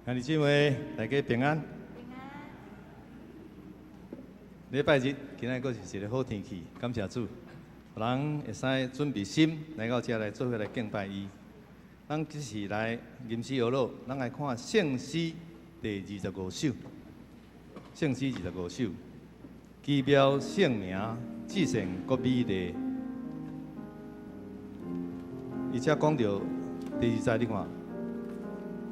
兄弟姊妹，大家平安。礼拜日，今仔阁是一个好天气，感谢主。有人会使准备心来到这来做伙来敬拜伊。咱即是来吟诗学乐，咱来看圣诗第25首。圣诗25首，奇妙圣名，至善国美丽。而且讲到第20节，你看。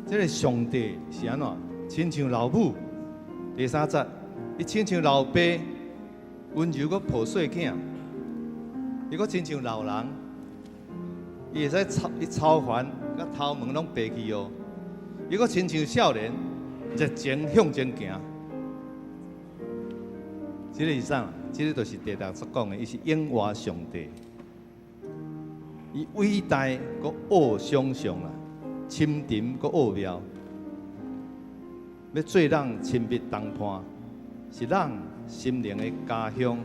这个上帝是安怎？亲像老母。第3节，伊亲像老爸，温柔阁抱细囝；伊阁亲像老人，伊会使操烦，甲头毛拢白去哦。伊阁亲像少年，热情向前行。这个是啥？这个就是第6节讲的，伊是永活上帝，伊伟大阁奥想象啦。深沉阁奥妙，要做人亲密同伴，是咱心灵的家乡。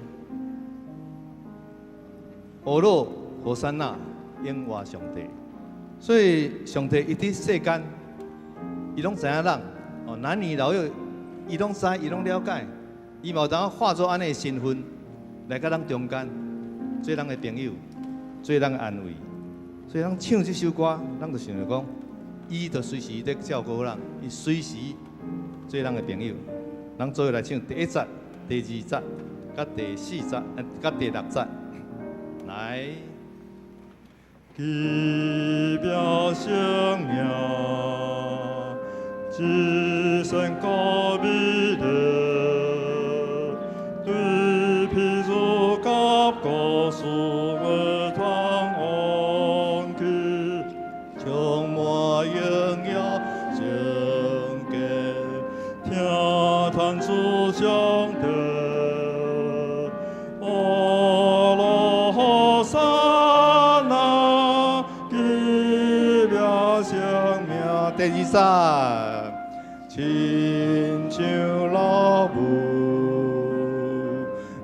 俄罗何山那永活上帝，所以上帝一直世间，伊拢知影人哦，男女老幼，伊拢知，伊拢了解，伊嘛有当化作安尼的身份来甲咱中间，做咱的朋友，做咱的安慰。所以咱唱这首歌，咱就想着讲。伊就随时在照顾人，伊随时做人的朋友。咱做伙来唱第1节、第2节、甲第4节、甲第6节。来，奇妙生命，至善国美丽，对譬如甲高树的堂安居，充满荣耀圣洁，听叹主上帝，阿罗萨那奇妙生命。第2节。亲像老母，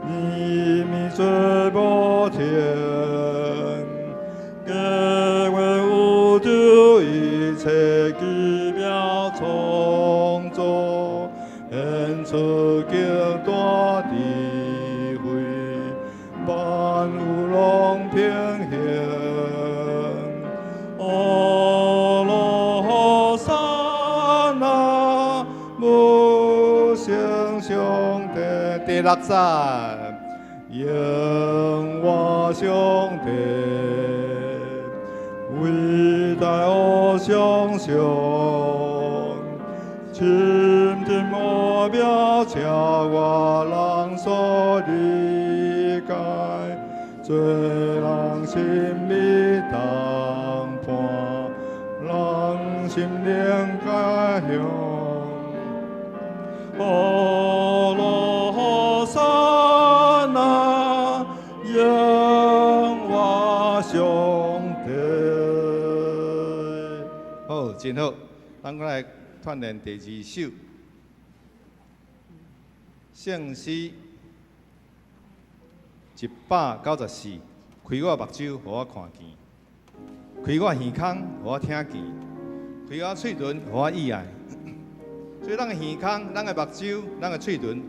你咪最无天，给我有一切奇妙创作，献出极大智慧，万物拢平衡。第6节，永活上帝，伟大我想象，深沉奥妙，叫我人所理解，做人心密同伴，人心灵家乡。阿罗萨那永活上帝。好，真好。咱过来锻炼第2首圣诗194，开我目睭，互我看见；开我耳孔，互我听见；开我嘴唇，互我意爱。所以，咱的耳孔、咱的目睭、咱的嘴唇，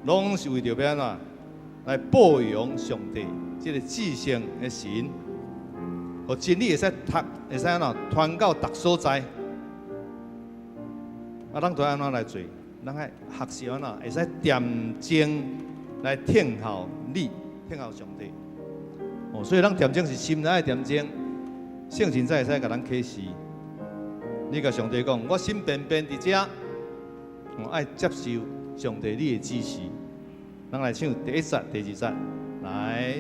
拢是为着要安怎来报扬上帝这个至圣的神，互真理会使读，会使安怎传到逐所在。咱都安怎来做？咱爱学习安怎会使点睛来听候你，听候上帝。哦，所以咱点睛是心内的点睛，圣神才会使甲咱启示。你甲上帝讲，我心便便伫遮。我爱接受上帝你的指示，咱来唱第1节、第2节，来。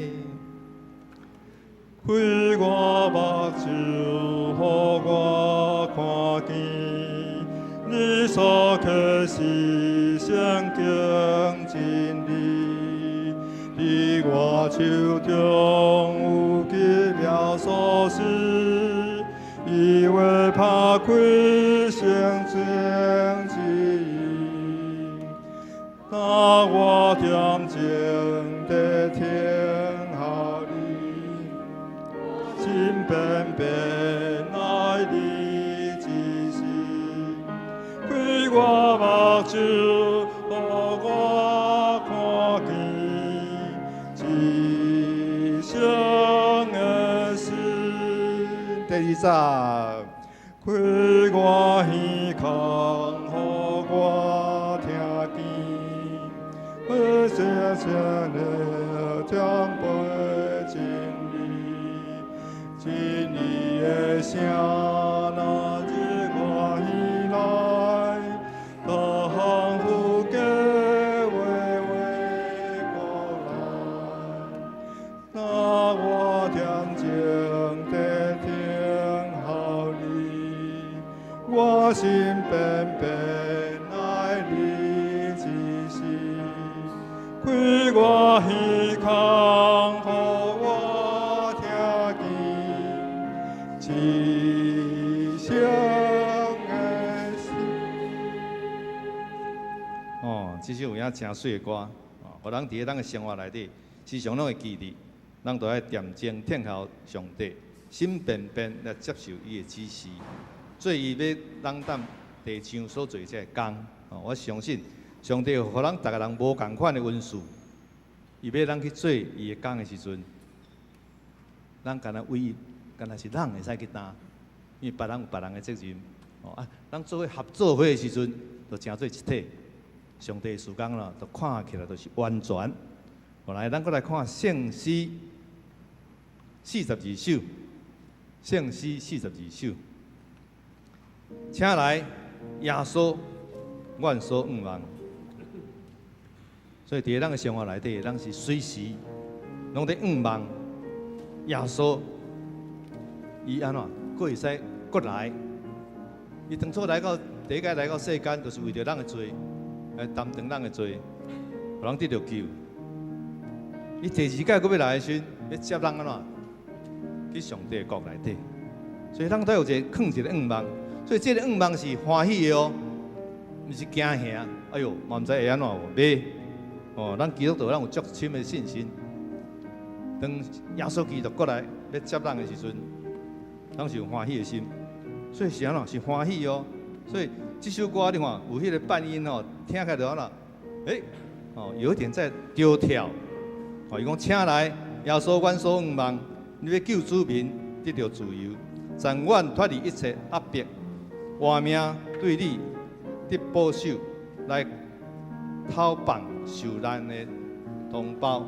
开我目睭，互我看见你所启示圣经真理，伫我手中有奇妙所示，以为拍开圣经之意。那我点睛地听候你，心便。变变爱你之心，开目睭，予我看见一生的心。第二站，开我耳孔，予我听见，我声声的将背真理，真理的声，那日我耳来，导航父家微微过来，那我恬静地听候你，我心变变爱你一时，开我耳孔，予我听见一声的心。哦，这首有影真水的歌，哦，互人伫咧咱的生活内底，时常拢会记得，咱都爱恬静听候上帝，心便便来接受伊的指示，做伊要咱等地上所做这个工。哦，我相信上帝互咱逐个人无共款的恩赐，伊要咱去做伊的工的时阵，咱干那为，干那是咱会使去担，因为别人有别人的责任。哦啊，咱做伙合作伙的时阵，就成做一体。上帝的事工咯，就看起来就是完全。后来咱搁来看圣诗42首，圣诗42首，请来耶稣，愿所仰望。所以伫咱的生活内底，咱是随时拢在仰望耶稣，伊安怎佫会使佫来？伊当初来到第一届来到世间，就是为着咱的罪。来担当咱的罪，互人得到救。伊第二届佫要来的时阵，要接人安怎？去上帝的国内底。所以咱都有一个放一个仰望，所以这个仰望是欢喜的哦，毋是惊吓。哎哟，嘛毋知会安怎哦，袂哦，咱基督徒咱有足深的信心。当耶稣基督过来要接人的时阵，咱是有欢喜的心，所以是安怎？是欢喜哦。所以这首歌你看有迄个伴音哦，听起来就安怎？哦，有一点在丢跳。哦，伊讲请来耶稣，阮所仰望，你要救主民得到自由，暂远脱离一切压迫，活命对你得保守，来讨放受难的同胞，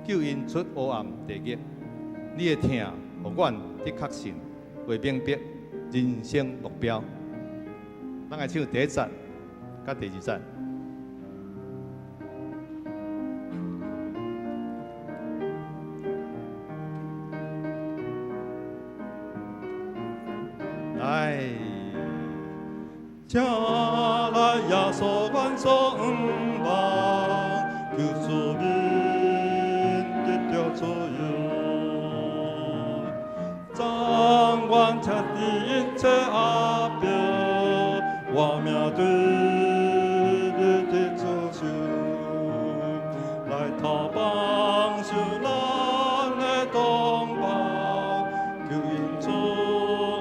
救因出黑暗地狱。你的听，互阮得确信，为明白人生目标。咱来唱第一站，甲第二站。来，请来耶稣，阮所仰望，救主民得到自由，掌管彻底一切压迫，我命对你的主求，来讨帮受难的同胞，救因出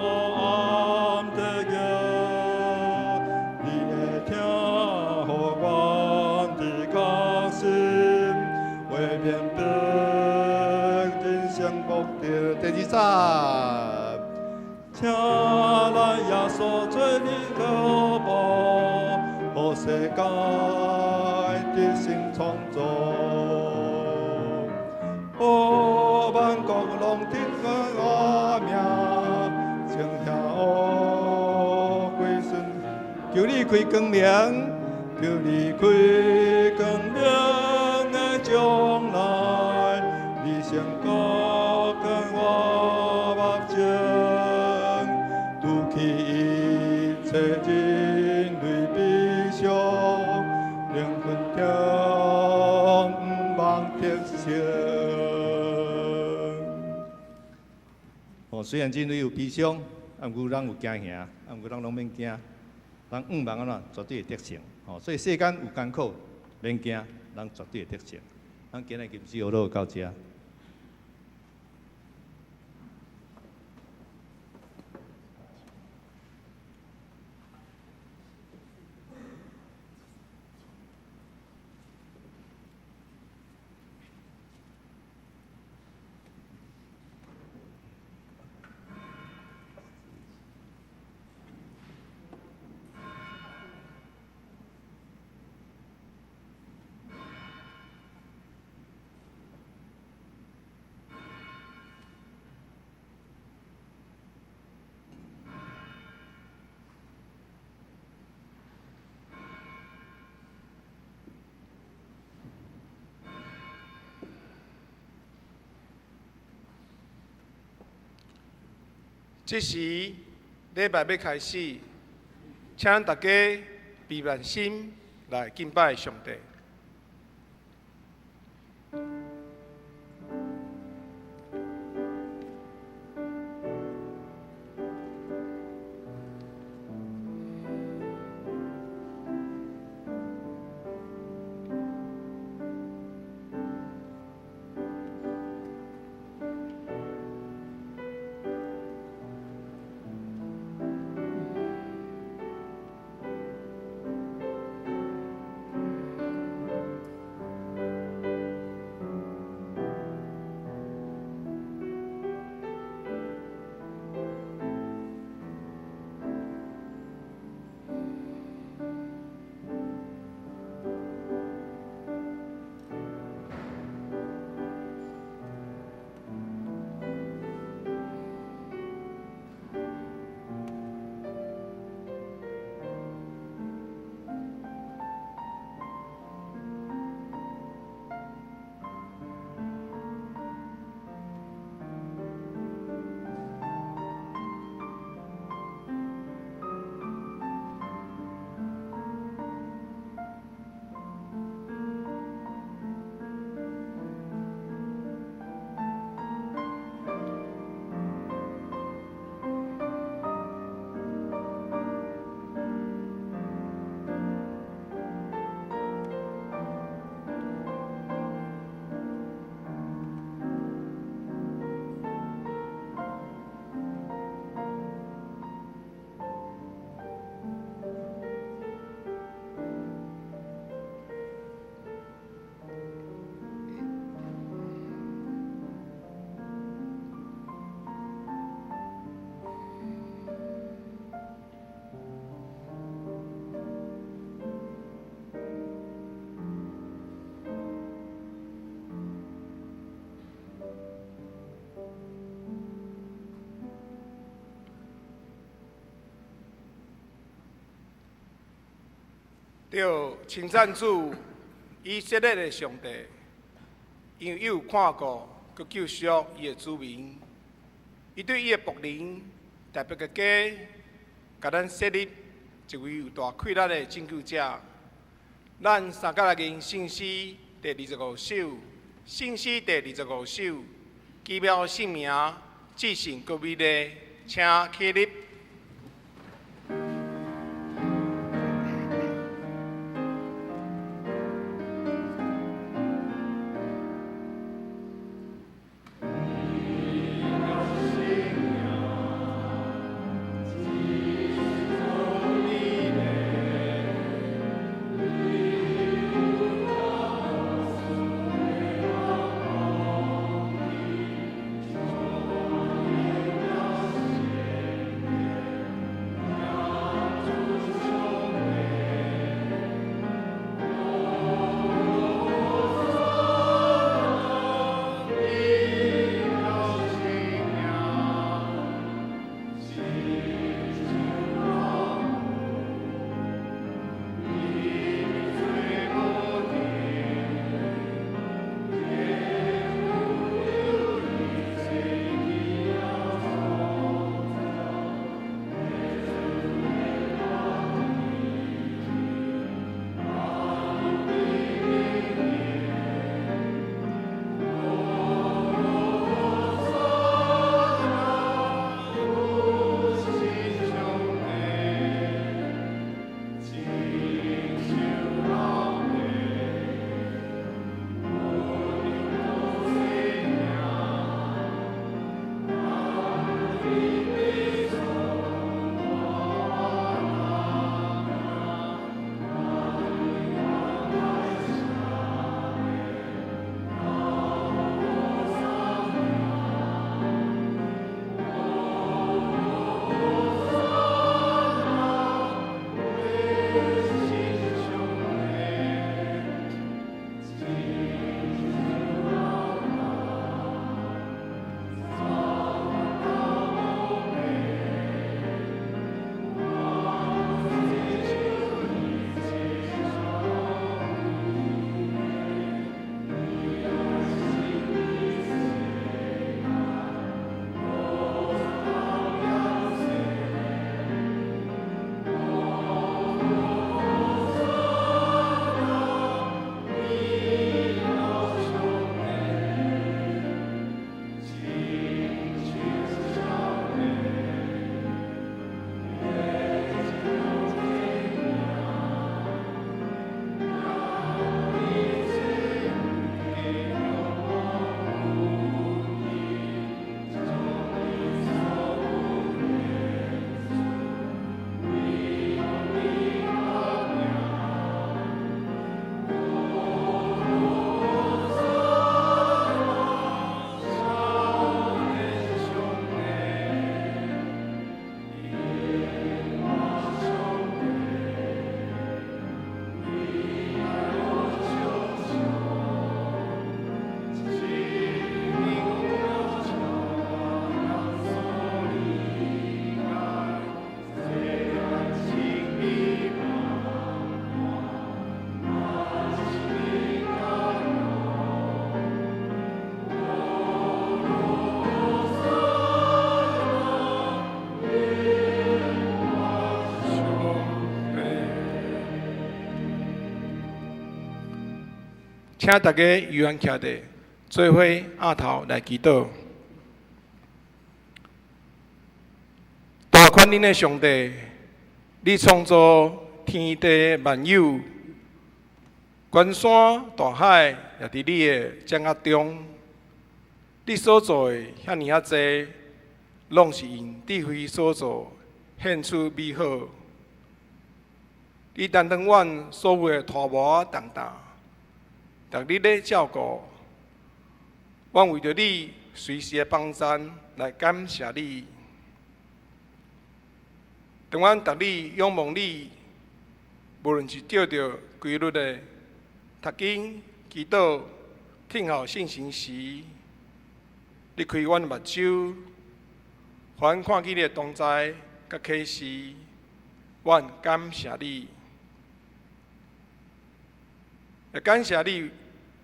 黑暗地狱。你会听，互阮的确信，为明白人生目标。第二站。请来耶稣做你脚步，予世界得新创造，万国拢得我命，请听我归顺，求你开光明，求你开光明的将来，你先国跟我目睭。一切人类悲伤，灵魂中望天星。哦，虽然人类有悲伤，啊，毋过咱有惊吓，啊，毋过咱拢免惊，咱仰望安怎绝对会得胜。哦，所以世间有艰苦，免惊，咱绝对会得胜。咱今日金丝学就到这。这时礼拜要开始，请咱大家闭慢心来敬拜上帝。着称赞主以色列的上帝，因为伊有看顾，佮救赎伊的子民。伊对伊的仆人特别个家，甲咱设立一位有大气力的拯救者。咱三角来人信息第25首，信息第25首，奇妙姓名，至圣国美丽，请起立。请大家悠然徛地，做伙额头来祈祷。大宽恁的上帝，你创造天地万有，关山大海也伫你的掌握中。你所做的遐尼济，拢是因智慧所做，显出美好。你担当阮所有的拖磨重担，但你咧照顾，阮为着你随时的帮衬来感谢你。当阮逐日仰望你，无论是照着规律的读经、祈祷、听候信息时，你开阮的目睭，凡看见你的同在甲启示，阮感谢你。也感谢你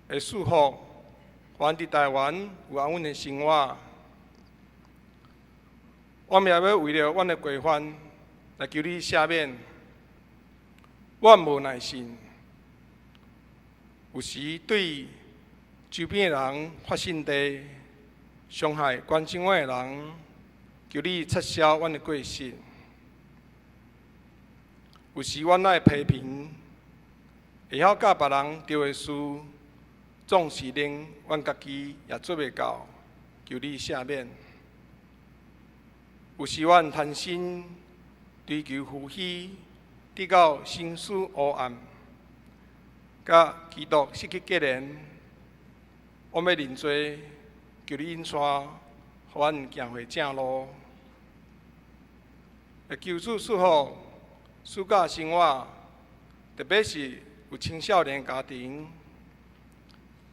的祝福，还伫台湾有安稳的生活。我们也要为了阮的过犯来求你赦免。阮无耐心，有时对周边的人发信地，伤害关心我的人，求你撤销阮的过失。有时阮爱批评。会晓教别人对的事，总是令阮家己也做袂到，求你赦免。有时阮贪心，追求浮虚，直到心思黑暗，甲基督失去结连。我要认罪，求你引带，互阮行回正路。求主赐福暑假生活，特别是。有青少年家庭，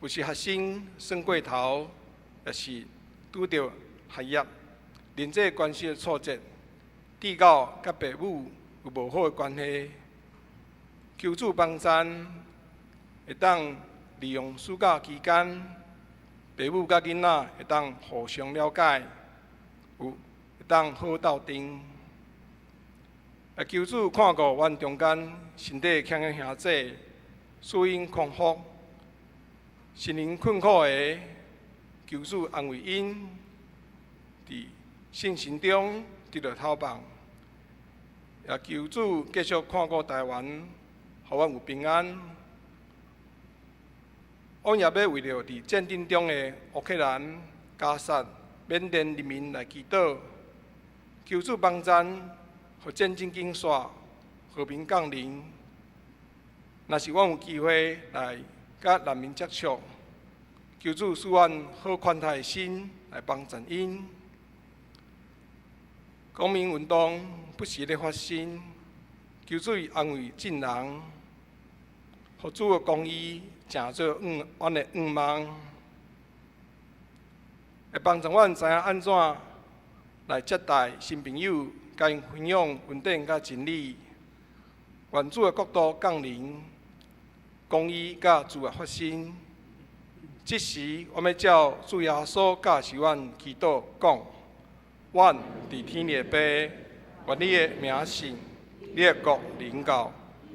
有时学生升过头，也是拄到学业、人际关系的挫折，至到甲父母有无好的关系，求主帮衬，会当利用暑假期间，父母甲囡仔会当互相了解，会当好斗阵。也求主看顾阮中间身体强的兄弟。使因康复，心灵困苦的，求主安慰因，伫信心中得到透放。也求主继续看顾台湾，互阮有平安。我也要为了伫战争中的乌克兰、加沙、缅甸人民来祈祷，求主帮衬，互战争紧煞，和平降临。若是阮有机会来甲人民接触，求主使阮好宽大的心来帮助因。公民运动不时咧发生，求主安慰众人，互主的公义成做阮的愿望，会帮助阮知影安怎来接待新朋友，甲因分享稳定甲真理。愿主的国度降临。公义甲自由发生，这时我们照主耶稣教示阮祈祷讲：阮伫天的爸，愿你的名圣，你的国临到，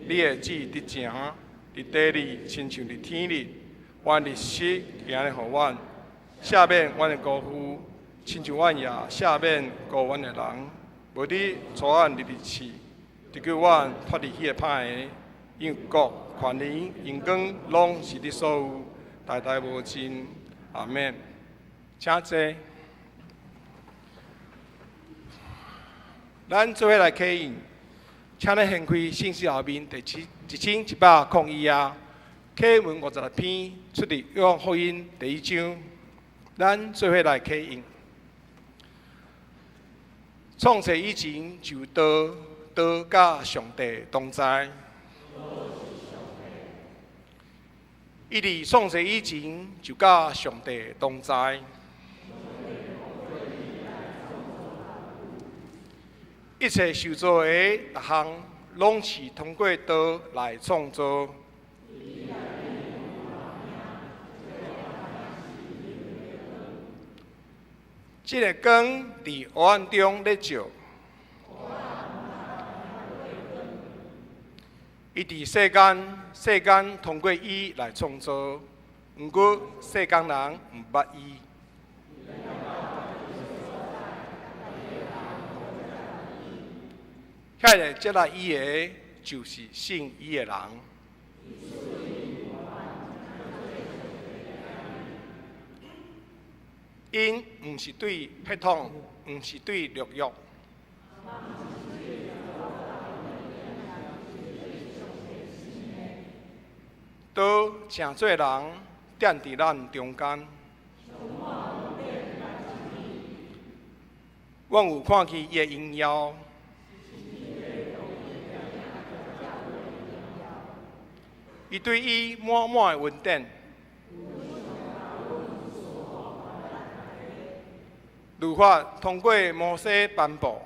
你的旨得成，伫地里亲像伫天里。阮日时今日互阮，赦免阮的辜负，亲像阮也赦免辜阮的人，无你带阮入去试，就叫阮脱离迄个歹的。因国、权力、荣光，拢是你所有，代代无尽。阿免。请坐。咱做伙来启应，请你掀开信息后面第1101啊，启文56篇，出自《约翰福音》第1章。咱做伙来启应。创世以前就道甲上帝同在。伊伫创世以前就甲上帝同在。一切受造的各项，拢是通过道来创造。这个光伫黑暗中咧照。伊伫世间通过伊来创造。毋过世间人毋捌伊。遐个接纳伊的，就是信伊的人。因毋是对血统，毋是对律约。都诚侪人踮伫咱中间。阮有看见伊的荣耀。伊对伊满满的恩典，律法通过摩西颁布，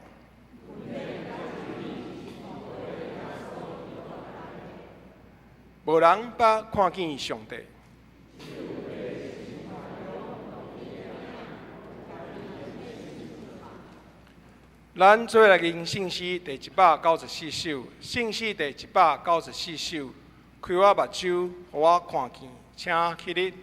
无人捌看见上帝。咱做来念信息第194首，信息第194首。开我目睭，互我看见，请起立。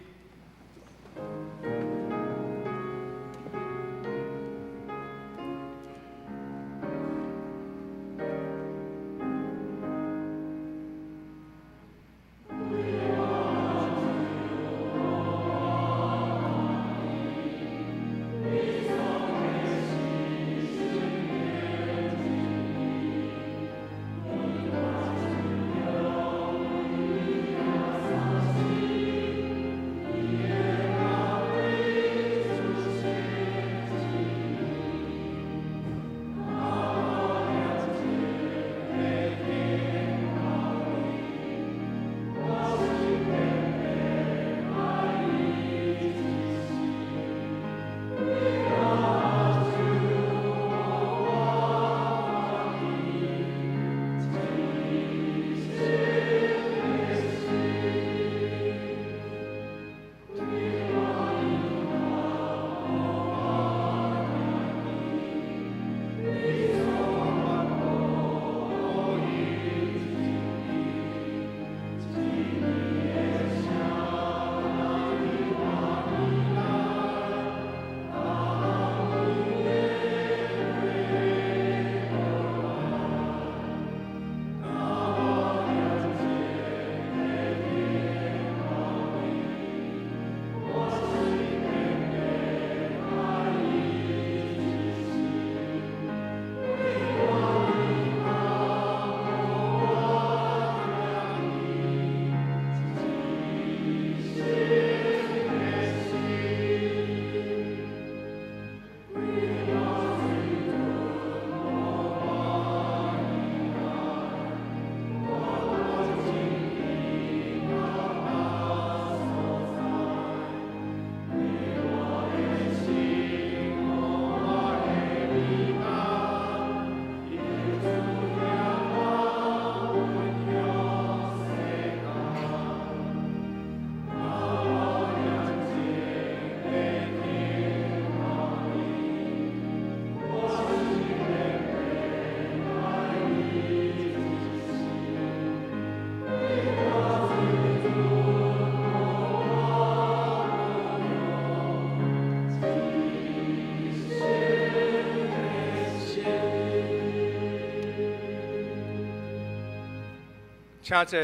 请坐，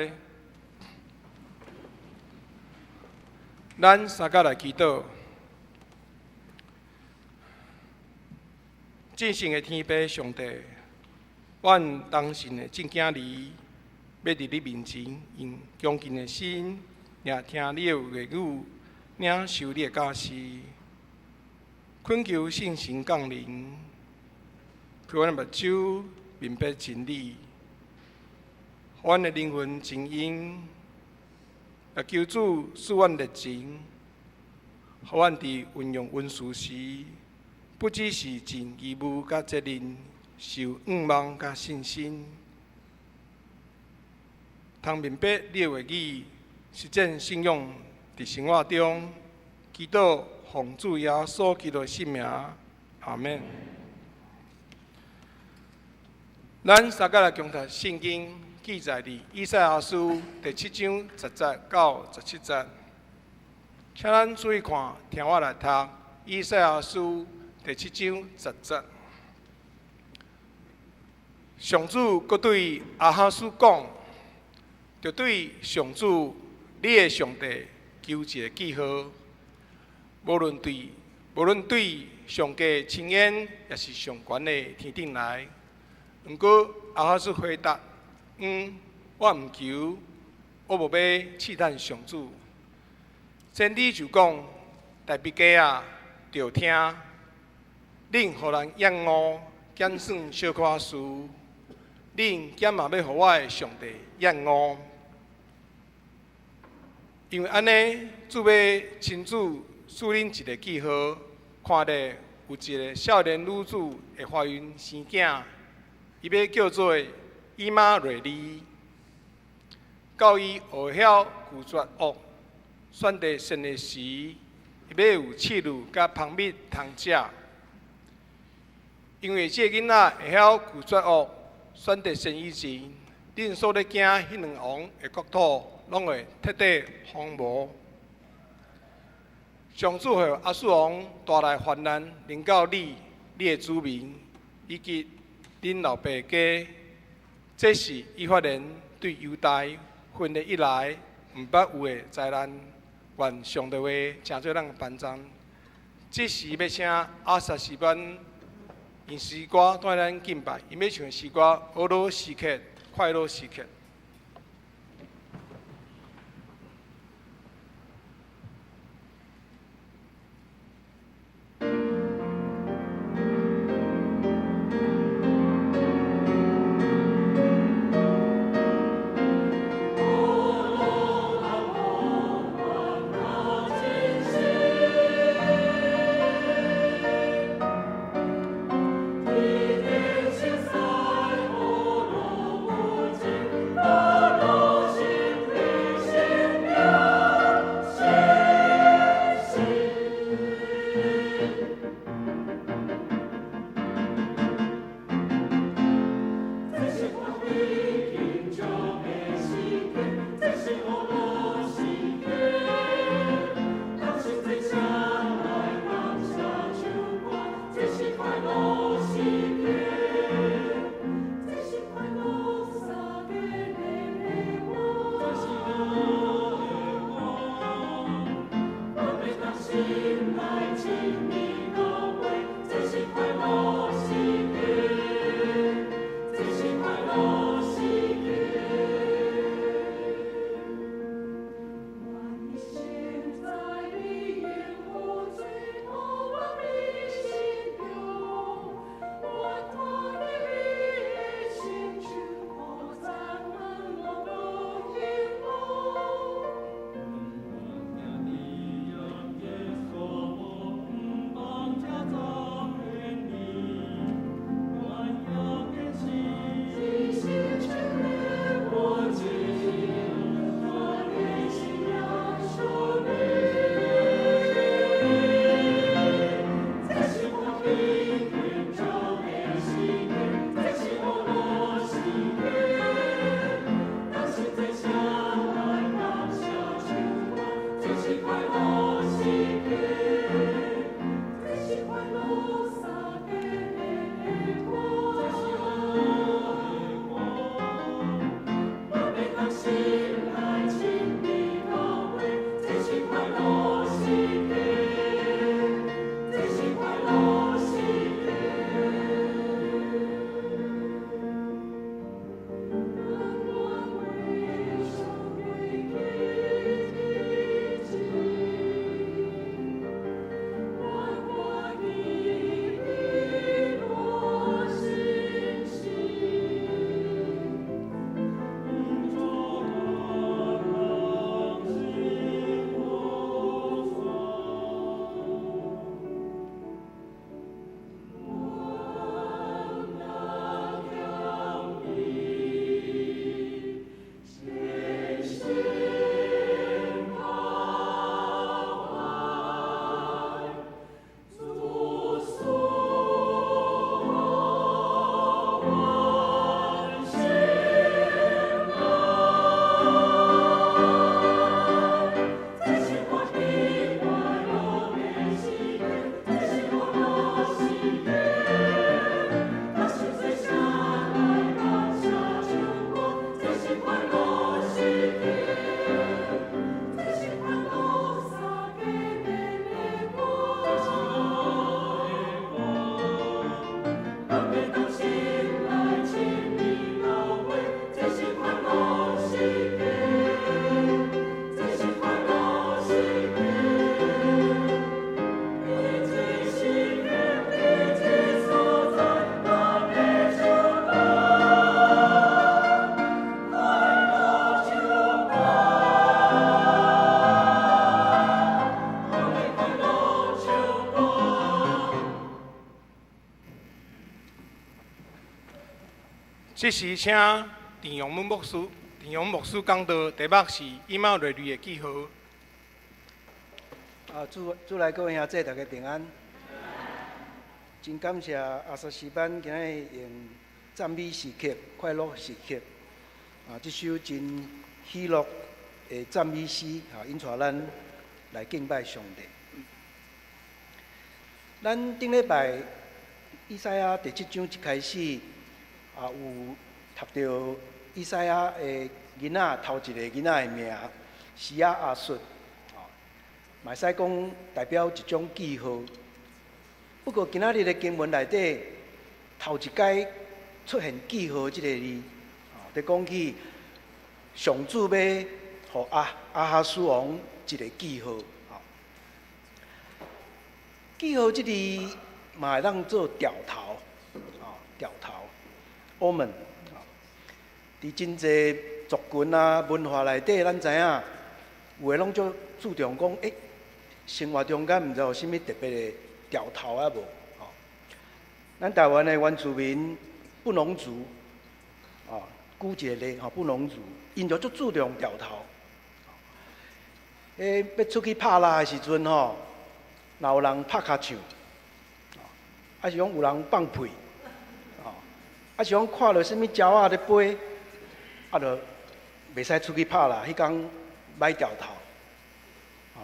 咱三甲来祈祷。真神的天父上帝，阮当信的正经儿，要伫你面前用恭敬的心，聆听你的话语，领受你的教示，恳求圣神降临，开阮的目睭，明白真理。阮的灵魂静音，也求主使阮热情，互阮伫运用文书时，不只是尽义务甲责任，受仰望甲信心，通明白你的话语，实践信仰伫生活中。祈祷奉主耶稣基督的圣名，阿免。咱三甲来共读圣经。记载伫以赛亚书第7章10节到17节。请咱注意看，听我来读《以赛亚书》第7章10节。上主阁对亚哈斯讲，着对上主你的上帝求一个记号，无论对上帝亲眼，也是上悬的天顶来。毋过亚哈斯回答：我毋求，我无要试探上主。先知就讲：大笔家啊，着听，恁互人厌恶，减算小可事。恁减嘛要互我的上帝厌恶，因为安尼，主要亲自赐恁一个记号，看到有一个少年女子会怀孕生囝，伊要叫做以马内利。到伊学晓拒绝恶，选择善的时，伊要有刺鹿甲蜂蜜通食。因为这个囡仔会晓拒绝恶。选择善以前，恁所咧惊迄两王的国土，拢会彻底荒芜。上主予亚述王带来患难，临到你的子民，以及恁老爸家。这是以法莲对犹大分裂以来毋捌有的灾难。愿上帝话诚做咱帮助。这时要请阿萨士班。用诗歌带咱敬拜，伊要唱的诗歌《俄罗时刻》，快乐时刻。这时请田永文牧师讲道，题目是以貌瑞瑞的记号。主内各位兄弟，大家平安。真感谢阿萨斯班今日用赞美时刻、快乐时刻，这首真喜乐的赞美诗，引带咱来敬拜上帝。咱顶礼拜以赛亚第7章一开始，有读到以赛亚的囡仔头一个囡仔的名西亚阿述。嘛使讲代表一种记号，不过今仔日的经文内底头一解出现记号这个字，在讲起上主要予阿哈斯王一个记号，记号这字嘛会当做掉头，掉头 omen， 伫真济族群啊文化内底，咱知影有诶拢足注重讲，生活中间毋知有啥物特别的调头啊无？咱台湾的原住民布农族，古一个咧，布农族，因就足注重调头。要出去拍拉的时阵若有人拍骹唱，还是讲有人放屁，还是讲看到啥物鸟仔咧飞，就袂使出去拍拉，迄天歹调头。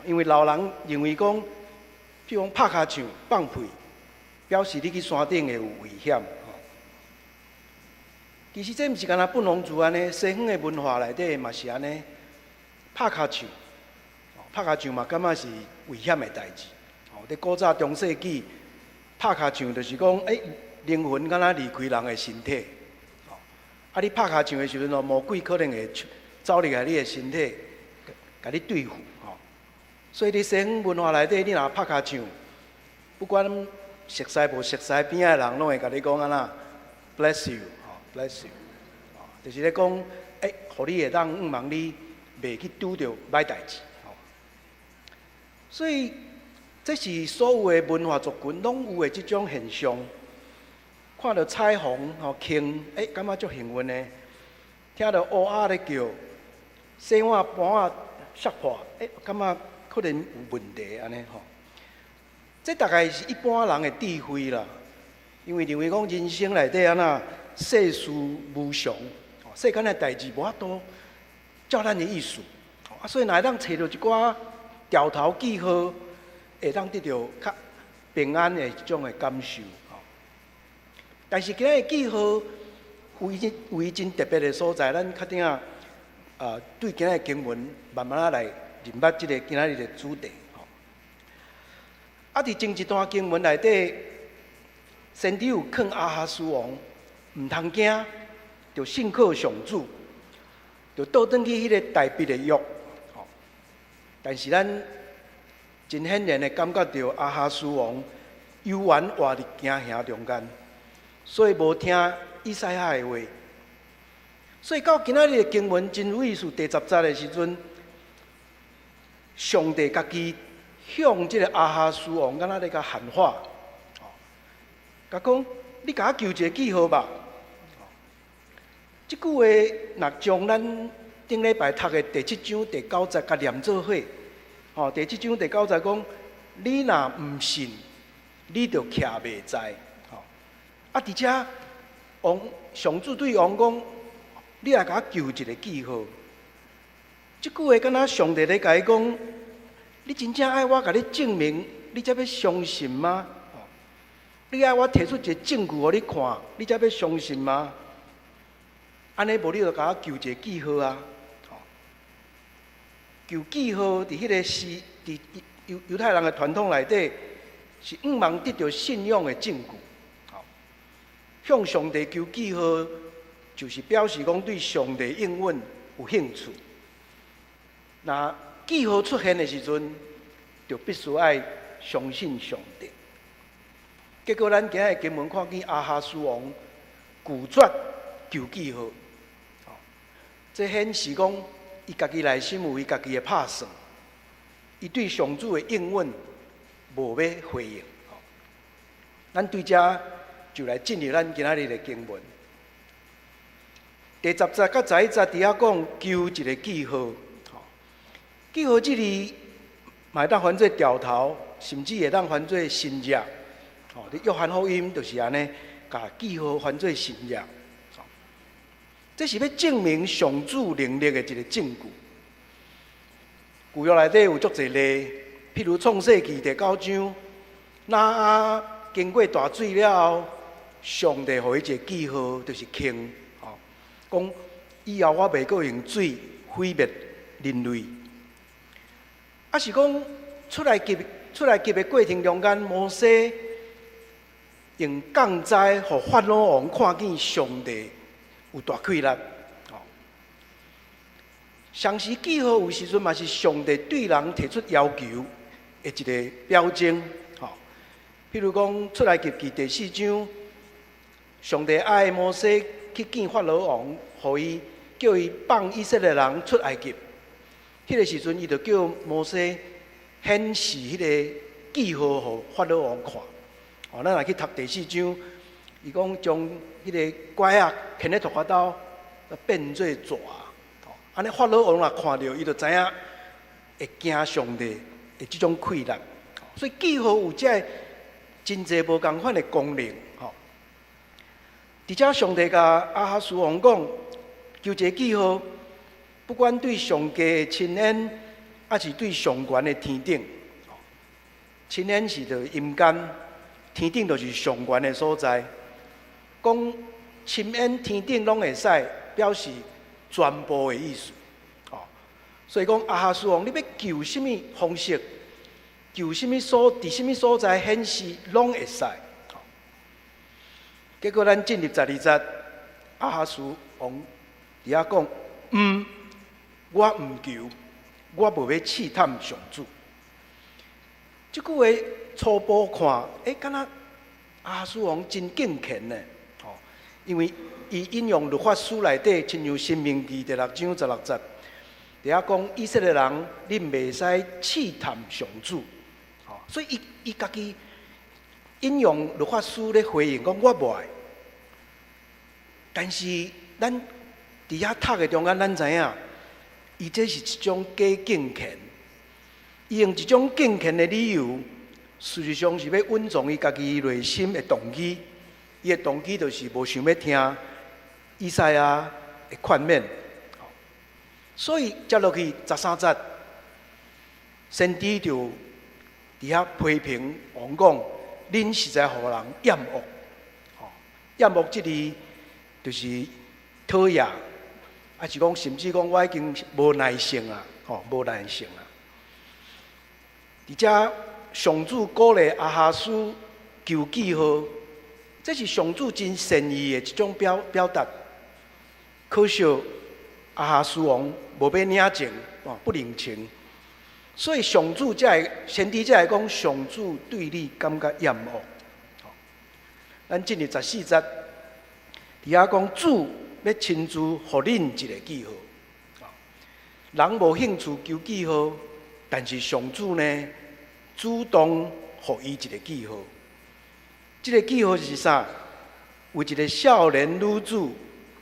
因为老人认为讲，譬如讲拍骹唱、放屁，表示你去山顶会有危险。其实这毋是干那布农族安尼，西方的文化内底嘛是安尼，拍骹唱，拍骹唱嘛感觉是危险的代志。伫古早中世纪，拍骹唱就是讲，灵魂敢若离开人的身体。你拍骹唱的时阵魔鬼可能会走入来你的身体，甲你对付。所以伫西方文化内底，你若拍骹唱，不管熟悉无熟悉，边仔人拢会甲你讲安那 bless you，bless you， 就是咧讲，互你会当望你袂去拄着歹代志。所以这是所有的文化族群拢有的即种现象。看到彩虹轻，感觉足幸运的；听到乌鸦咧叫，洗碗盘啊摔破，感觉可能有问题安尼吼。这大概是一般人的智慧啦，因为认为讲人生内底安那世事无常，世间的代志无法度照咱的意思，所以若会当找到一寡调头记号，会当得到较平安的一种的感受。但是今日记号有伊真特别的所在，咱确定对今日经文慢慢来认捌这个今仔日的主题。伫前一段经文内底，先知有劝阿哈斯王毋通惊，就信靠上主，就倒转去迄个大笔的约。但是咱真显然的感觉到阿哈斯王犹原活伫惊吓中间。所以无听以赛亚的话，所以到今仔日的经文真有意思。第10节的时阵，上帝家己向这个阿哈斯王敢若咧甲喊话，甲讲：你甲我求一个记号吧。这句话若将咱顶礼拜读的第7章第9节甲念做伙，第7章第9节讲：你若毋信，你就徛袂在。而且上主对王讲：你来甲我求一个记号。这句话敢若上帝咧甲伊讲：你真正爱我甲你证明，你才要相信吗？你爱我提出一个证据互你看，你才要相信吗？安尼无你就甲我求一个记号啊！求记号伫迄个伫犹太人的传统内底，是望得到信仰的证据。向上帝求记号，就是表示讲对上帝应允有兴趣。那记号出现的时阵，就必须爱相信上帝。结果咱今日经文看见阿哈斯王拒绝求记号，这显示讲伊家己内心有伊家己的拍算，伊对上主的应允无要回应。咱对遮就来进入咱今仔日的经文。第10节甲11节伫遐讲求一个记号，记号即字嘛会当翻做掉头，甚至会当翻做新约。伫约翰福音就是安尼，甲记号翻做新约。这是要证明上主能力的一个证据。旧约内底有足侪例，譬如创世纪第9章，挪亚经过大水了后，上帝予伊一个记号，就是庆，讲以后我袂阁用水毁灭人类。啊是讲出来集的过程中间，摩西用降灾，互法老王看见上帝有大气力。详细记号有时阵嘛是上帝对人提出要求的一个标征。譬如讲出来集记第4章，上帝爱摩西去见法老王，互伊叫伊放以色列人出埃及。迄个时阵，伊就叫摩西显示迄个记号，互法老王看。咱若去读第4章，伊讲将迄个拐仔牵咧拖卡刀，变做蛇。安尼法老王若看到，伊就知影会惊上帝的即种气力。所以记号有这真侪无共款的功能。而且上帝甲亚哈斯王讲，求一个记号，不管对上帝的亲恩，还是对上悬的天顶。亲恩是着阴间，天顶就是上悬的所在。讲亲恩天顶拢会使，表示全部的意思。所以讲亚哈斯王，你要求什么方式，求什么伫什么所在显示，拢会使。结果咱进入12节，亚哈斯王伫遐讲：我毋求，我无要试探上主。即句话初步看，敢若亚哈斯王真敬虔呢。因为伊引用律法书内底，亲像《申命记》第6章16节，伫遐讲以色列人，恁袂使试探上主。所以伊家己引用律法书咧回应讲，我无爱。但是咱伫遐读的中间，咱知影，伊这是一种假敬虔。伊用一种敬虔的理由，事实上是要稳重伊家己内心的动机。伊的动机就是无想要听以赛亚的劝勉。所以接落去13节，先知就伫遐批评王讲：恁实在互人厌恶。厌恶即字就是讨厌，还是讲甚至讲我已经无耐性啊，无耐性啊。而且上主鼓励亚哈斯求记号，这是上主真善意的一种表达。可惜亚哈斯王无要领情，不领情，所以上主先知才会讲上主对你感觉厌恶。咱进入14节，伫遐讲主要亲自互恁一个记号。人无兴趣求记号，但是上主呢主动互伊一个记号。这个记号是啥？有一个少年女子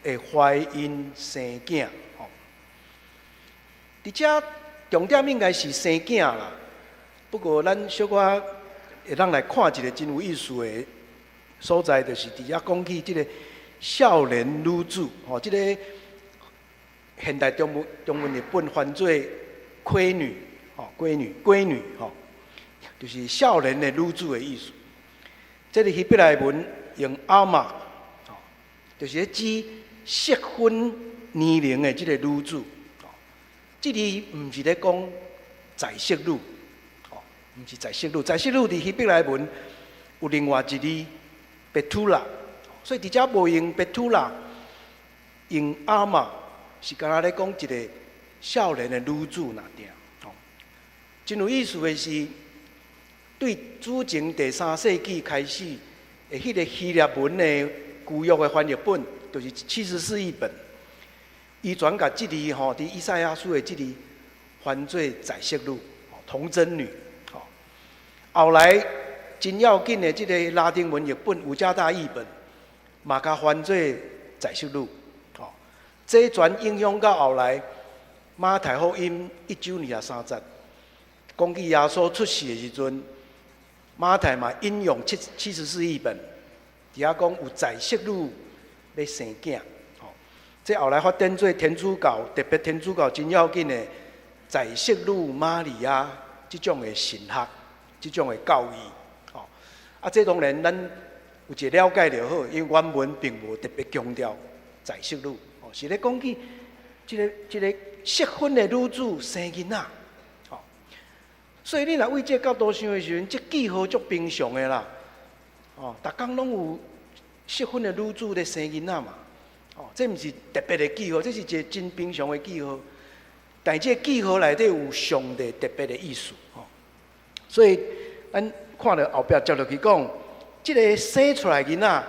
会怀孕生囝。伫遮重点应该是生囝啦。不过咱小可会当来看一个真有意思的所在，就是伫遐讲起这个少年女子，这个现代中文日本翻做闺女，闺女，就是少年的女子的意思。这个希伯来文用阿玛，就是咧指适婚年龄的这个女子。这里唔是咧讲在色女，唔是在色女，在色女伫希伯来文有另外一字贝图拉，所以伫遮无用贝图拉，用阿玛是敢若咧讲一个少年的女子那定。真有意思的是，对主前第3世纪开始，迄个希腊文的旧约的翻译本，就是74译本，伊全甲即字伫以赛亚书的即字翻做在色女，童贞女。后来真要紧的即个拉丁文译本有加大译本，嘛甲翻做在色女。这全影响到后来马太福音1章23节，讲起耶稣出世的时阵，马太嘛引用74译本，伫遐讲有在色女要生囝。这后来发展做天主教，特别天主教真要紧的在色女玛利亚这种的神学，这种的教义。这当然咱有一个了解就好，因为原文并无特别强调在色女，是咧讲起一个适婚的女子生囡仔。所以你若为这角度想的时阵，这记号足平常的啦。逐工拢有适婚的女子咧生囡仔嘛。这毋是特别的记号，这是一个真平常的记号。但这记号内底有上帝特别的意思。所以咱看到后壁接落去讲，这个生出来囡仔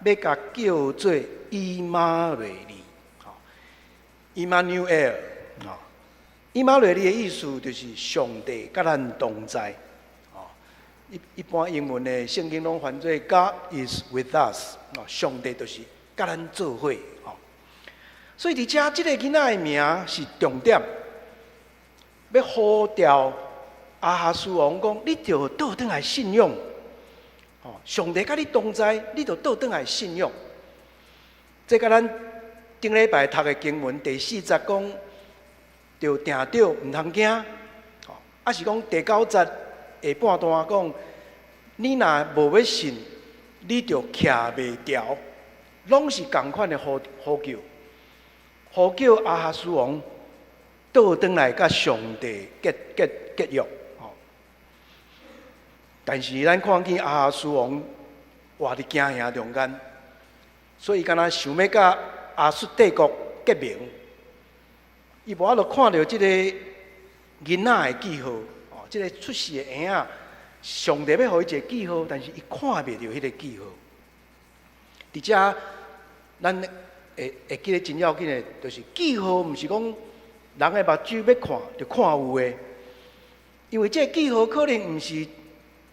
要甲叫做以马内利。Emmanuel， 以马内利的意思就是上帝甲咱同在。一般英文的圣经拢翻做 God is with us， 上帝就是甲咱做伙。所以伫遮即个囡仔的名是重点，要呼召亚哈斯王讲：你着倒转来信仰。上帝甲你同在，你着倒转来信仰。这甲咱顶礼拜读的经文第4节讲，着定着毋通惊。是讲第9节下半段讲，你若无要信，你着徛袂牢，拢是同款的呼叫亚哈斯王倒转来甲上帝结约。但是咱看见亚哈斯王活伫惊吓中间，所以伊敢若想要甲亚述帝国结盟。伊无法度看到即个囡仔的记号，即个出世的婴仔，上帝要互伊一个记号，但是伊看袂到迄个记号。伫遮，咱会记得真要紧的，就是记号，毋是讲人的目睭要看就看有的，因为这个记号可能毋是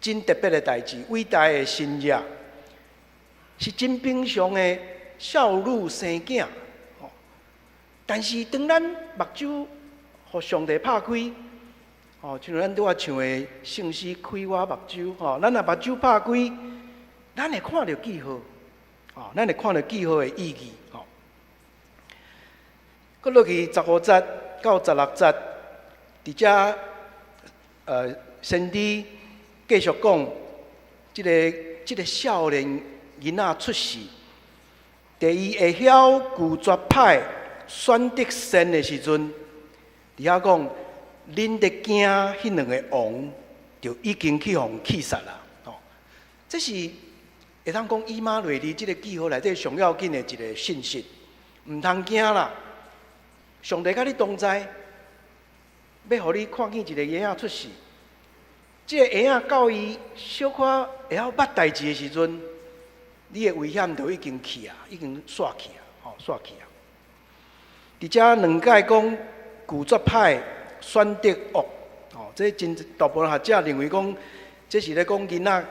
真特别的代志，伟大的神迹，是真平常的少女生囝。但是当咱目睭互上帝拍开，像咱拄仔唱的圣诗开我目睭，咱若目睭拍开，咱会看到记号，咱会看到记号的意义。搁落去15节到16节，伫遮先知继续讲，即个少年囡仔出世，第伊会晓拒绝歹选择善的时阵，伫遐讲，恁得惊迄两个王，就已经去互气杀啦。这是会当讲以马内利即个记号内底上要紧的一个信息，毋通惊啦。上帝甲你同在，要互你看见一个婴仔出世。这个婴仔到伊小可会晓捌代志的时阵，你的危险就已经去啊，已经煞去啊，煞去啊。伫遮两解讲拒绝歹，选择恶，这真大部分学者认为讲，这是咧讲囡仔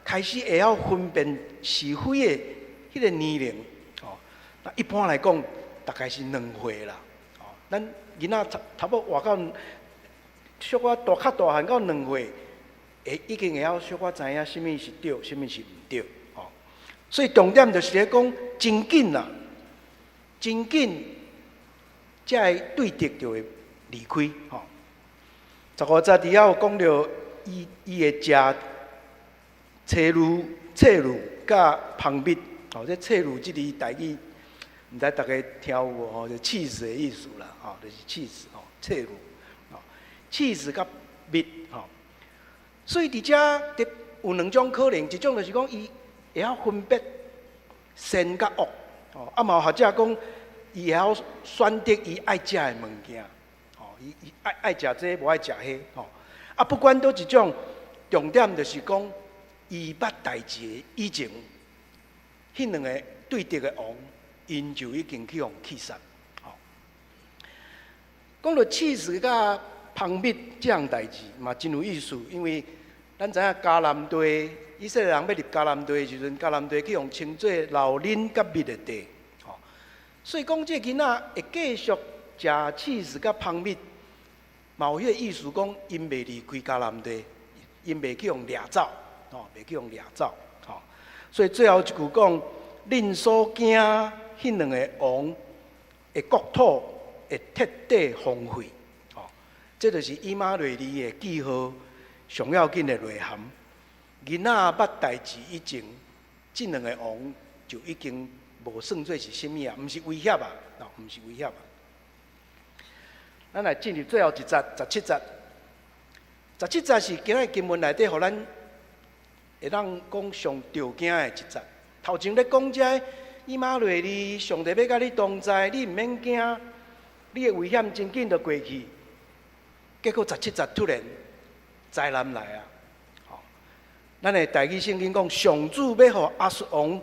开始会晓分辨是非的迄个年龄。那一般来讲，大概是2岁啦。咱囡仔差不多活到小可较大汉到2岁，已经会晓小可知影什么是对，什么是毋对。所以重点就是咧讲真紧啦，真紧，才会对敌就会离开。15节底下有讲到伊会食切乳甲芳蜜。这切乳这字台语，毋知大家听有无？就气死的意思啦，就是气死切乳，气死甲蜜。所以伫遮有2种可能，一种就是讲伊会晓分别善甲恶，嘛有学者讲伊会晓选择伊爱食的物件，伊爱食这，无爱食迄，不管倒一种，重点就是讲伊捌代志的以前，迄2个对敌的王，因就已经去互气杀。讲到气死甲芳蜜这样代志，嘛真有意思，因为咱知影迦南地，以色列人要入迦南地的时阵，迦南地去互称做老恁甲蜜的地。所以讲，这囡仔会继续食cheese甲芳蜜，嘛有迄个意思讲，因袂离开迦南地，因袂去用掠走，袂去用掠走，所以最后一句讲，恁所惊迄两个王的国土会彻底荒废，这就是以马内利的记号上要紧的内涵。囡仔捌代志以前，这两个王就已经无算做是甚物啊，毋是威胁啊，毋是威胁啊。咱来进入最后一节，17节。17节是今日经文内底，互咱会当讲上着惊的一节。头前咧讲遮以马内利，上帝要甲你同在，你毋免惊，你的危险真紧就过去。结果17节突然灾难来啊！咱的大语圣经讲，上主要互亚述王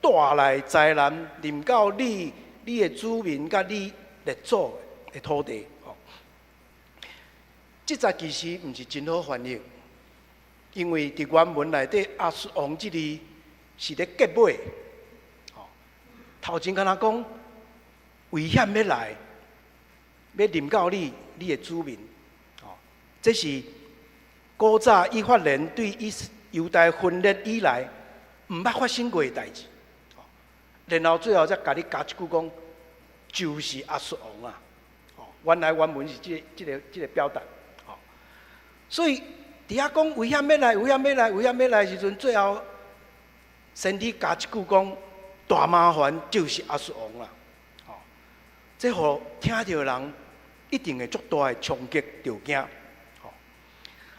带来灾难，临到你的子民甲你列祖的土地。这节其实毋是真好翻译，因为伫原文内底亚述王这字是咧结尾。头前敢若讲危险要来，要临到你的子民。这是古早以法莲对犹太分裂以来毋捌发生过的代志，然后最后才甲你加一句讲，就是亚述王啊！原来原文是这个表达，所以伫遐讲危险要来，危险要来，危险要来的时阵，最后先伫加一句讲，大麻烦就是亚述王啦！这互听到的人一定会足大的冲击着惊。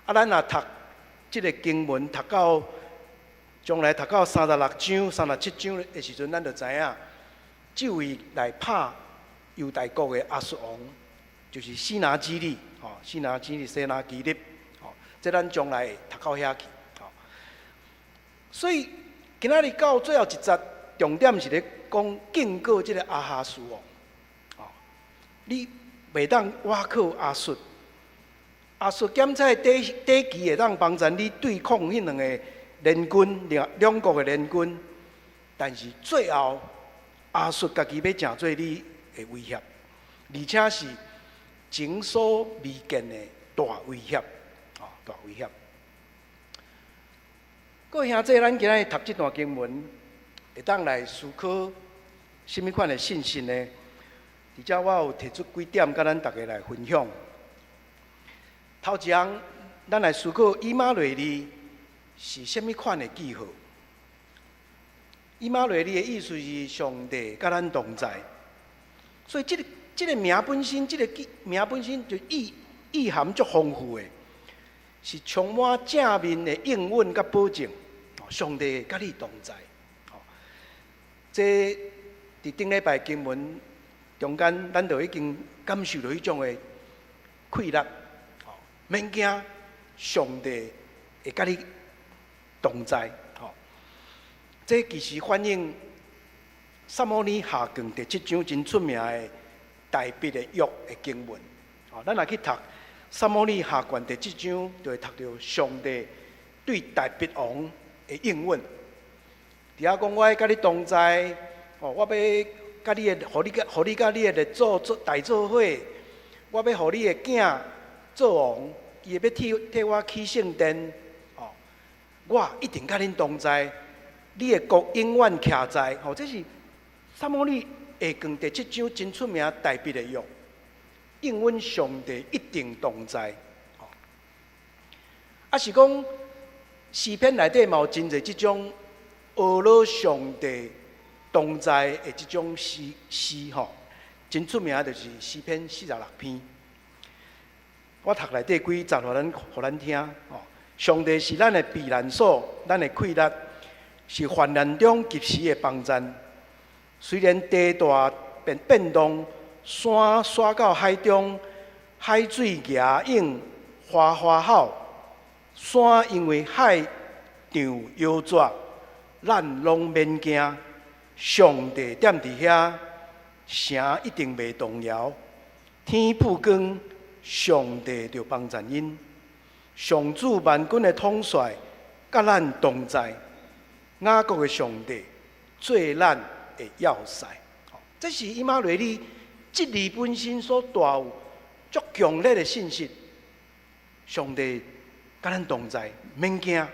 咱若读即个经文，读到将来读到36章、37章的时阵，咱就知影，这位来拍犹大国的亚述王，就是西拿基立，西拿基立，这咱将来会读到遐去。所以今仔日到最后一节，重点是咧讲警告即个亚哈斯王，你袂当倚靠亚述。亚述检测短期会当帮助你对抗迄两个联军，两国的联军，但是最后亚述家己要成做你的威胁，而且是前所未见的大威胁，大威胁。各位兄弟，咱今日读这段经文，会当来思考什么款的信息呢？而且我有提出几点，甲咱大家来分享。头一项，咱来思考以马内利是甚么款的记号？以马内利的意思是上帝甲咱同在，所以这个名本身，这个名本身就意涵足丰富的，是充满正面的应允甲保证。上帝甲你同在。这伫顶礼拜经文中间，咱就已经感受到迄种的快乐。免惊，上帝会甲你同在。这其实反映撒母耳下卷第7章真出名的大笔的约的经文。咱若去读撒母耳下卷第7章，就会读到上帝对大笔王的应允。伫遐讲，我要甲你同在，我要甲你的，互你甲你的列祖大做伙，我要互你的囝做王。伊会要替我起圣殿，我一定甲恁同在，你的国永远徛在。这是撒母耳下卷第7章真出名大笔的约，应允上帝一定同在。是讲诗篇内底嘛有真侪这种俄罗上帝同在的这种诗，真出名就是诗篇46篇。我读内底几节，互咱听。上帝是咱的避难所，咱的溃力，是患难中及时的帮衬。虽然地大变动，山刷到海中，海水牙涌，哗哗吼。山因为海涨摇绝，咱拢免惊。上帝踮伫遐，城一定袂动摇。天曝光。上帝就帮助因，上主万军的统帅，甲咱同在。雅各的上帝，做咱的要塞。这是以马内利这字本身所带有足强烈的信息。上帝甲咱同在，免惊。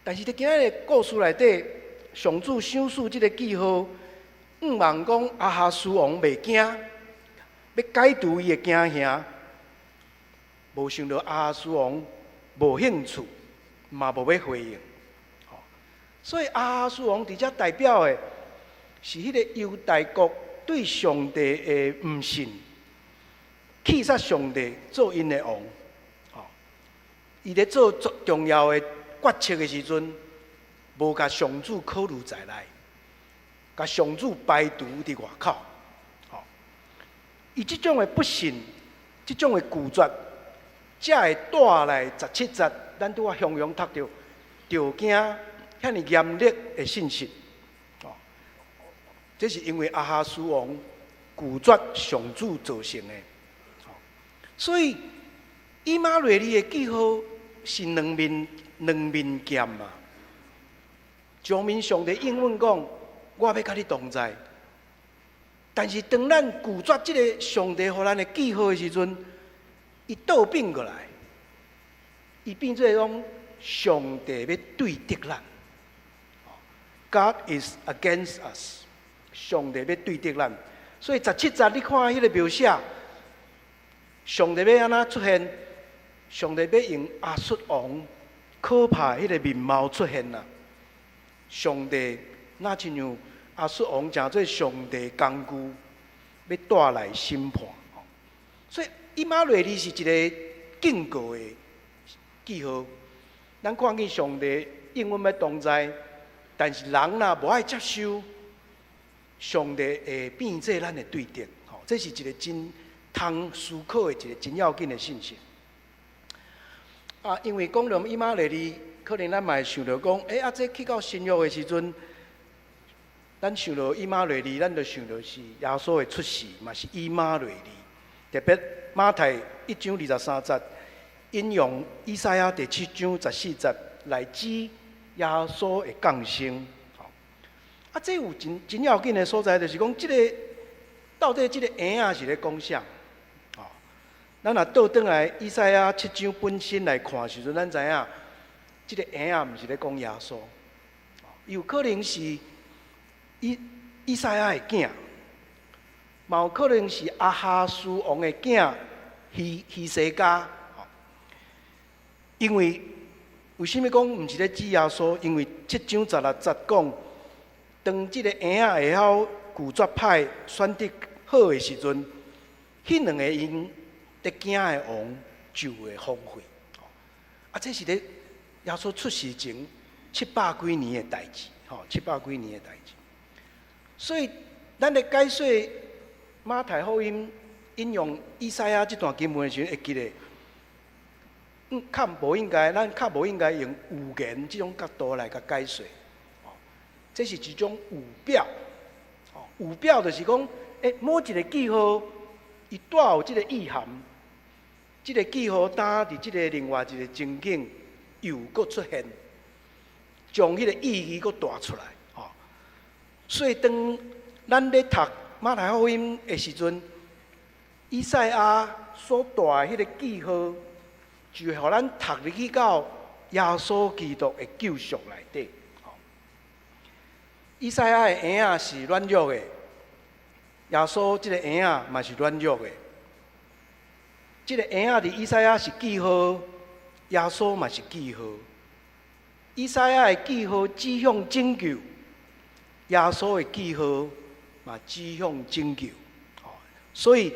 但是伫今日的故事内底，上主赏赐这个记号，毋望讲亚哈斯王袂惊，要解除伊的惊吓。无想到亚哈斯王无兴趣，嘛无要回应。所以亚哈斯王伫遮代表的是迄个犹大国对上帝的毋信，弃杀上帝做因的王。伊咧做足重要的决策的时阵，无甲上主考虑在内，甲上主排除伫外口。伊即种的不信，即种的拒绝，才会带来17节，咱拄啊雄雄读到条件遐尼严厉的信息。这是因为亚哈斯王拒绝上主造成的。所以以马内利的记号是两面剑嘛。上面上帝应允讲，我要甲你同在。但是当咱拒绝这个上帝予咱的记号的时阵，伊倒变过来，伊变做讲上帝要对敌咱。God is against us， 上帝要对敌咱。所以17节你看迄个描写，上帝要安怎出现？上帝要用亚述王可怕迄个面貌出现啦。上帝那亲像亚述王成做上帝工具，要带来审判。所以以马内利是一个警告的记号。咱看见上帝应允要同在，但是人若无爱接受，上帝会变做咱的对敌。这是一个真通思考的一个真要紧的信息。因为讲到以马内利，可能咱嘛会想到讲，这去到新约的时阵，咱想到以马内利，咱就想到是耶稣的出世，嘛是以马内利。特别马太1章23节，引用以赛亚第7章14节来指耶稣的降生。这有真要紧的所在，就是讲到底这个婴仔是咧讲啥？咱若倒转来以赛亚7章本身来看时阵，咱知影这个婴仔毋是咧讲耶稣，有可能是以赛亚的囝，嘛有可能是亚哈斯王的囝希西家。因为什么讲毋是咧指耶稣？因为7章16节讲，当这个婴仔会晓拒绝派选择好的时阵，迄两个因得惊的王就会荒废。这是咧耶稣出世前700几年的代志，700几年的代志。所以，咱咧解说马太福音引用以赛亚这段经文的时候，会记得，咱较无应该用预言这种角度来甲解说。这是一种预表，预表就是讲，某一个记号，伊带有这个意涵，这个记号搭伫这个另外一个情景又搁出现，将迄个意义搁带出来。所以当咱咧读马太福音的时阵，以赛亚所带迄个记号，就会互咱读入去到耶稣基督的救赎内底。以赛亚的婴仔是软弱的，耶稣这个婴仔嘛是软弱的。这个婴仔伫以赛亚是记号，耶稣嘛是记号。以赛亚的记号指向拯救，耶稣的记号嘛指向拯救。所以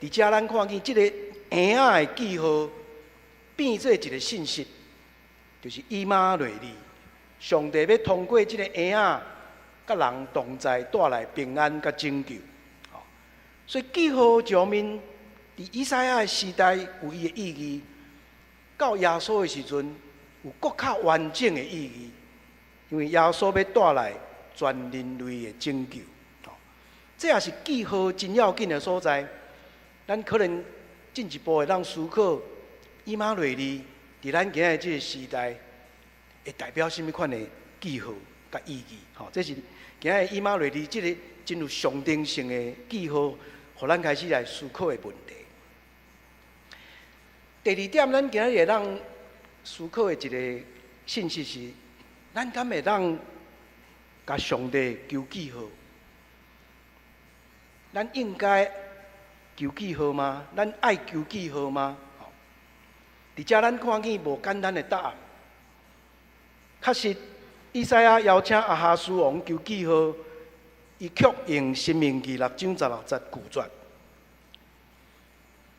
伫遮咱看见这个婴仔的记号变做一个信息，就是以马内利，上帝要通过这个婴仔。甲人同在，带来平安甲拯救。所以记号上面，伫以赛亚的时代有伊的意义，到耶稣的时阵有更较完整的意义，因为耶稣要带来全人类的拯救。这也是记号真要紧的所在。咱可能进一步会当思考，以马内利伫咱今日这个时代，会代表什么款的记号？甲意义。吼，这是今日以马内利这个真有象征性的记号，互咱开始来思考的问题。第二点，咱今日会当思考的一个信息是，咱敢会当甲上帝求记号？咱应该求记号吗？咱爱求记号吗？伫遮咱看见无简单的答案。确实，以赛亚邀请亚哈斯王求记号，伊却用《申命记》6章16节拒绝。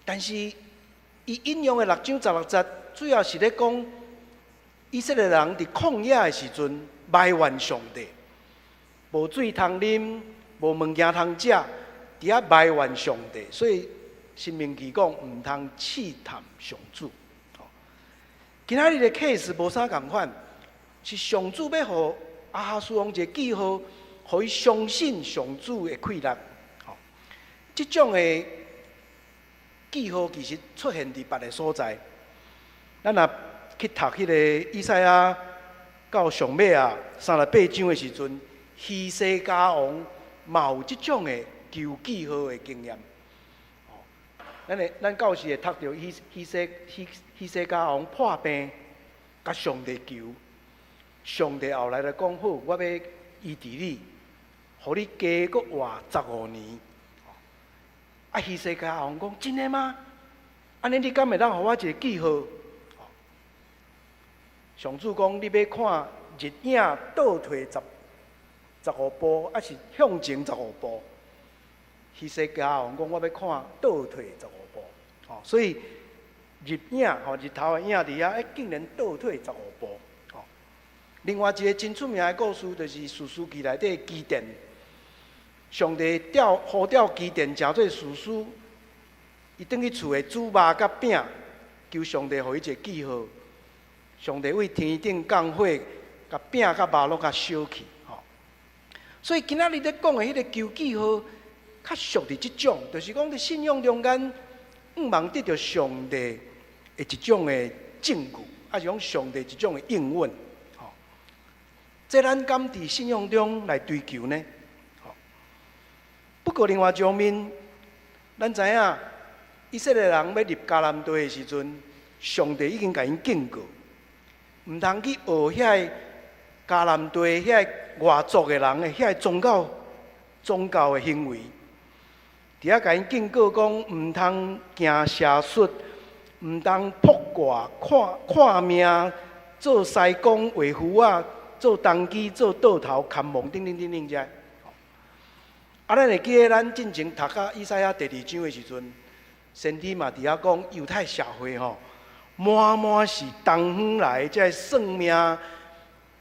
但是，伊引用的6章16节，主要是咧讲以色列人伫旷野的时阵埋怨上帝，无水通啉，无物件通食，伫遐埋怨上帝，所以《申命记》讲毋通试探上主。今仔日的 case 无啥共款，是上主要互亚哈斯王一个记号，互伊相信上主的气力。即种的记号其实出现伫别个所在。咱若去读迄个以赛亚到上尾啊38章的时阵，希西家王嘛有即种的求记号的经验。咱到时会读到希西家王破病，甲上帝求，上帝后来就讲好，我要医治你，互你加搁活15年。啊，希西家王讲真的吗？安尼你敢会当互我一个记号？上主讲你要看日影倒退15步，还是向前15步？希西家王讲我要看倒退15步。所以日影日头的影伫遐，竟然倒退15步。另外一个真出名的故事，就是士师记内底基甸，上帝呼召基甸诚做士师，伊转去厝的煮肉甲饼，求上帝互伊一个记号。上帝为天顶降火，甲饼甲肉拢甲烧去。所以今仔日咧讲的迄个求记号，较属伫即种，就是讲伫信仰中间，毋茫得到上帝的一种的证据，还是讲上帝一种的应允。这咱敢伫信仰中来追求呢？不过另外一方面，咱知影以色列人要入迦南地的时阵，上帝已经甲因警告，毋通去学遐迦南地遐外族的人的遐宗教的行为。伫遐甲因警告讲，毋通行邪术，毋通卜卦、看命、做西公、画符啊。做当机、做倒头、看梦，等遮。咱会记得咱进前读到以赛亚第2章的时阵，先天嘛伫遐讲犹太社会满是东方来即算命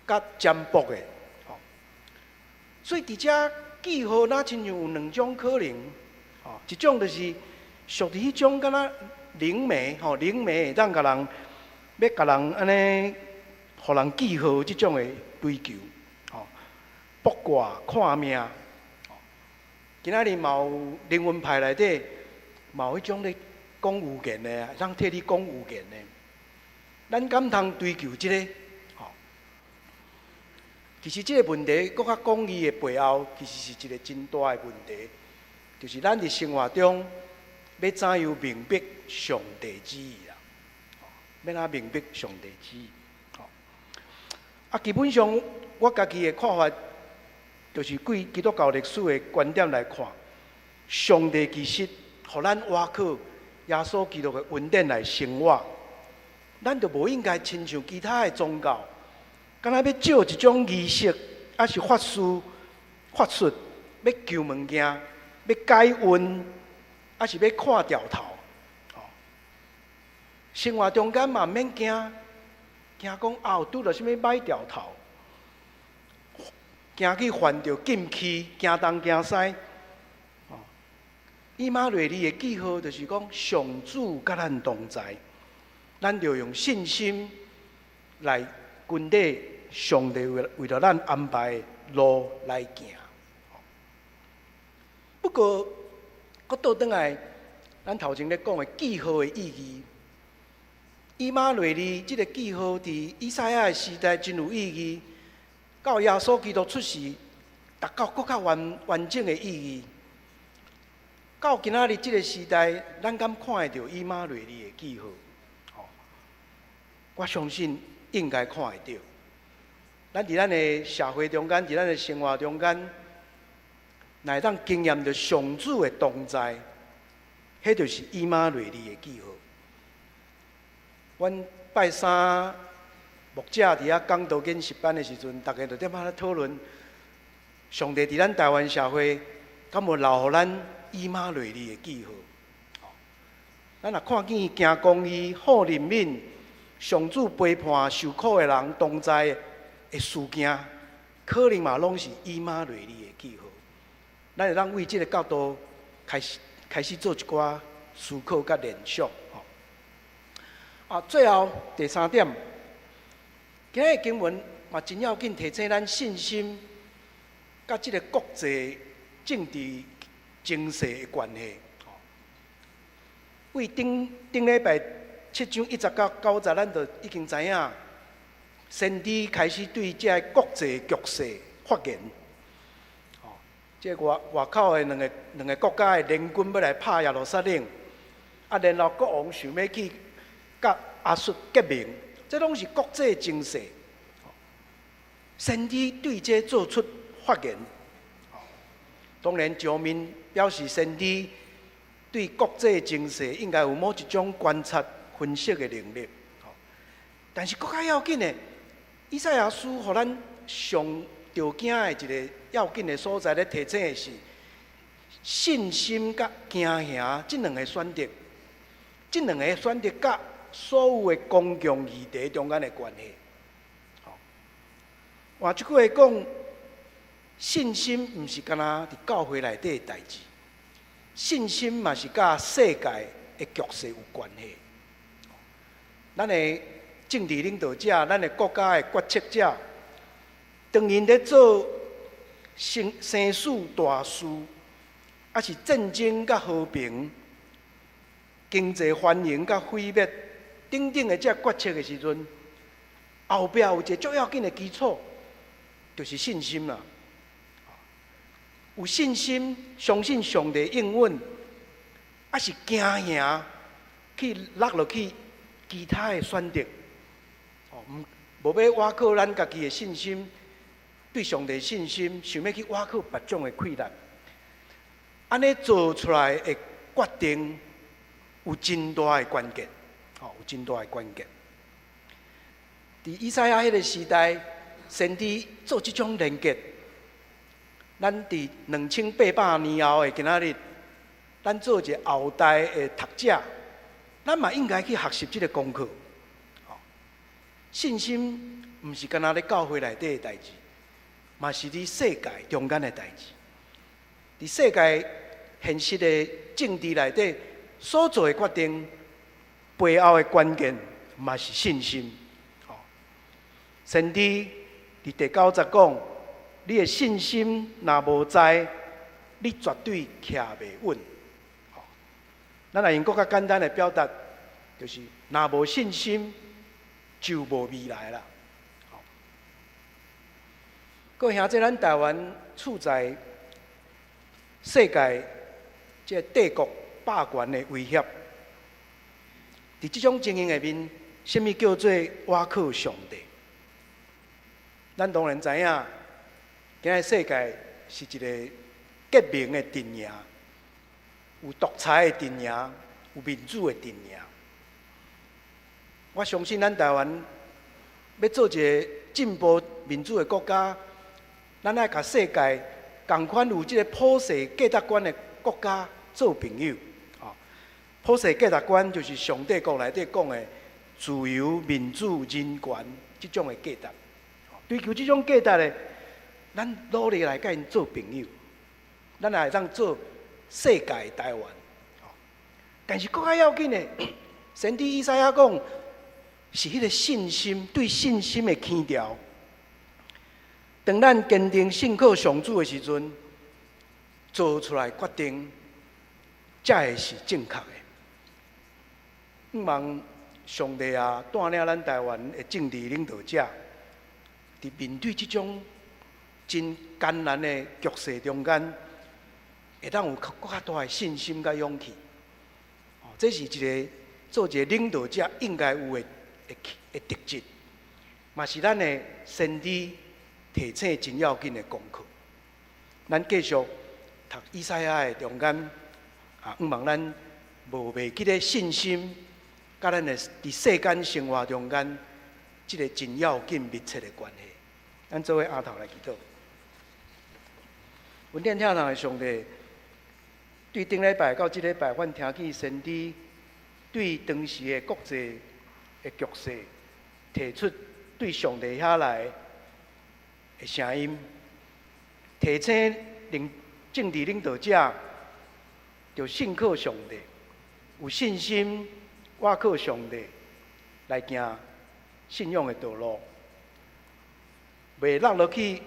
甲占卜的。所以伫遮记号，那亲像有2种可能。一种就是属于迄种敢若灵媒，灵媒会当甲人要甲人安尼，互人记号即种的。追求，卜卦、看命，今仔日嘛有灵魂派内底，嘛有迄种咧讲预言的，通替你讲预言的。咱敢通追求即个？其实即个问题，搁较广义的背后，其实是一个真大的问题，就是咱伫生活中要怎样明白上帝旨意啦？要哪明白上帝旨意？基本上我家己的看法，就是据基督教历史的观点来看，上帝其实互咱倚靠耶稣基督的恩典来生活，咱就无应该亲像其他的宗教，敢若要照一种仪式，还是法师法术，要求物件，要解运，还是要看掉头。生活中间嘛免惊。惊讲拄着啥物歹掉头，惊去犯着禁忌，惊东惊西。以马内利的记号就是讲上主甲咱同在，咱就用信心来跟着上帝为了咱安排的路来行。不过，搁倒转来，咱头前咧讲的记号的意义。以马内利这个记号，伫以赛亚的时代真有意义。到耶稣基督出世，达到更较完整的意义。到今仔日这个时代，咱敢看会到以马内利的记号？我相信应该看会到。咱伫咱的社会中间，伫咱的生活中间，乃当经验着上主的同在，迄就是以马内利的记号。阮拜三牧者伫遐讲道跟实班的时阵，大家就点仔咧讨论，上帝伫咱台湾社会，敢有留予咱以马内利的记号？咱若看见行公义、好人民、上主陪伴受苦的人同在的事件，可能嘛拢是以马内利的记号。咱会当为这个角度开始做一寡思考甲联想。最后第三点，今日经文嘛真要紧，提醒咱信心甲这个国际政治情势的关系。为顶礼拜7章1节到9节，咱就已经知影，先知开始对这个国际局势发言。这外口的两个国家的联军要来拍耶路撒冷，然后国王想要去甲亚述结盟，这拢是国际情势。先知对这做出发言，当然上面表示先知对国际情势应该有某一种观察分析的能力。但是更加要紧的，以赛亚书互咱上着惊的一个要紧的所在咧，提醒的是信心甲惊吓这两个选择，这两个选择甲所有的公共议题中间的关系。换一句话讲，信心毋是干那伫教会内底的代志，信心嘛是甲世界的局势有关系。咱的政治领导者，咱的国家的决策者，当因咧做生死大事，还是战争甲和平、经济繁荣甲毁灭等等的这决策的时阵，后壁有一个最要紧的基础，就是信心啦。有信心，相信上帝应允，还是惊吓去落落去其他的选择。无要挖靠咱家己的信心，对上帝的信心，想要去挖靠别种的困难，安尼做出来的决定有真大的关键，有真大的关键。伫以赛亚迄个时代，先知做这种连结，咱伫2800年后的今仔日，咱做一个后代的读者，咱嘛应该去学习这个功课。信心毋是干那咧教会内底的代志，嘛是伫世界中间的代志。伫世界现实的政治内底所做的决定，背后的关键嘛是信心。先知伫第9节讲，你的信心若无在，你绝对徛袂稳。咱来用更较简单的表达，就是若无信心，就无未来啦。各位兄弟，咱台湾处在世界这帝国霸权的威胁，伫这种情形下面，什么叫做倚靠上帝？咱当然知影，今日世界是一个革命的阵营，有独裁的阵营，有民主的阵营。我相信咱台湾要做一个进步民主的国家，咱爱甲世界同款有这个普世价值观的国家做朋友。普世价值观就是上帝国内底讲的自由、民主、人权这种的价值。追求这种价值的，咱努力来甲因做朋友，咱也会当做世界台湾。但是更加要紧的，先知以赛亚讲，是迄个信心，对信心的强调。当咱坚定信靠上主的时阵，做出来决定，才会是正确的。希望上帝啊，带领咱台湾的政治领导者，伫面对即种真艰难的局势中间，会当有更较大的信心甲勇气。这是一个做一个领导者应该有的特质，嘛是咱的先知提醒真要紧的功课。咱继续读以赛亚的中间，希望咱无袂记个信心，甲咱的伫世间生活中间，即个真要紧密切的关系。咱做伙阿头来祈祷。阮天听堂的上帝，对顶礼拜到即礼拜，阮听见先知对当时的国际的局势提出对上帝遐来的声音，提醒政治领导者要信靠上帝，有信心倚靠上帝来行信仰的道路，袂落落去，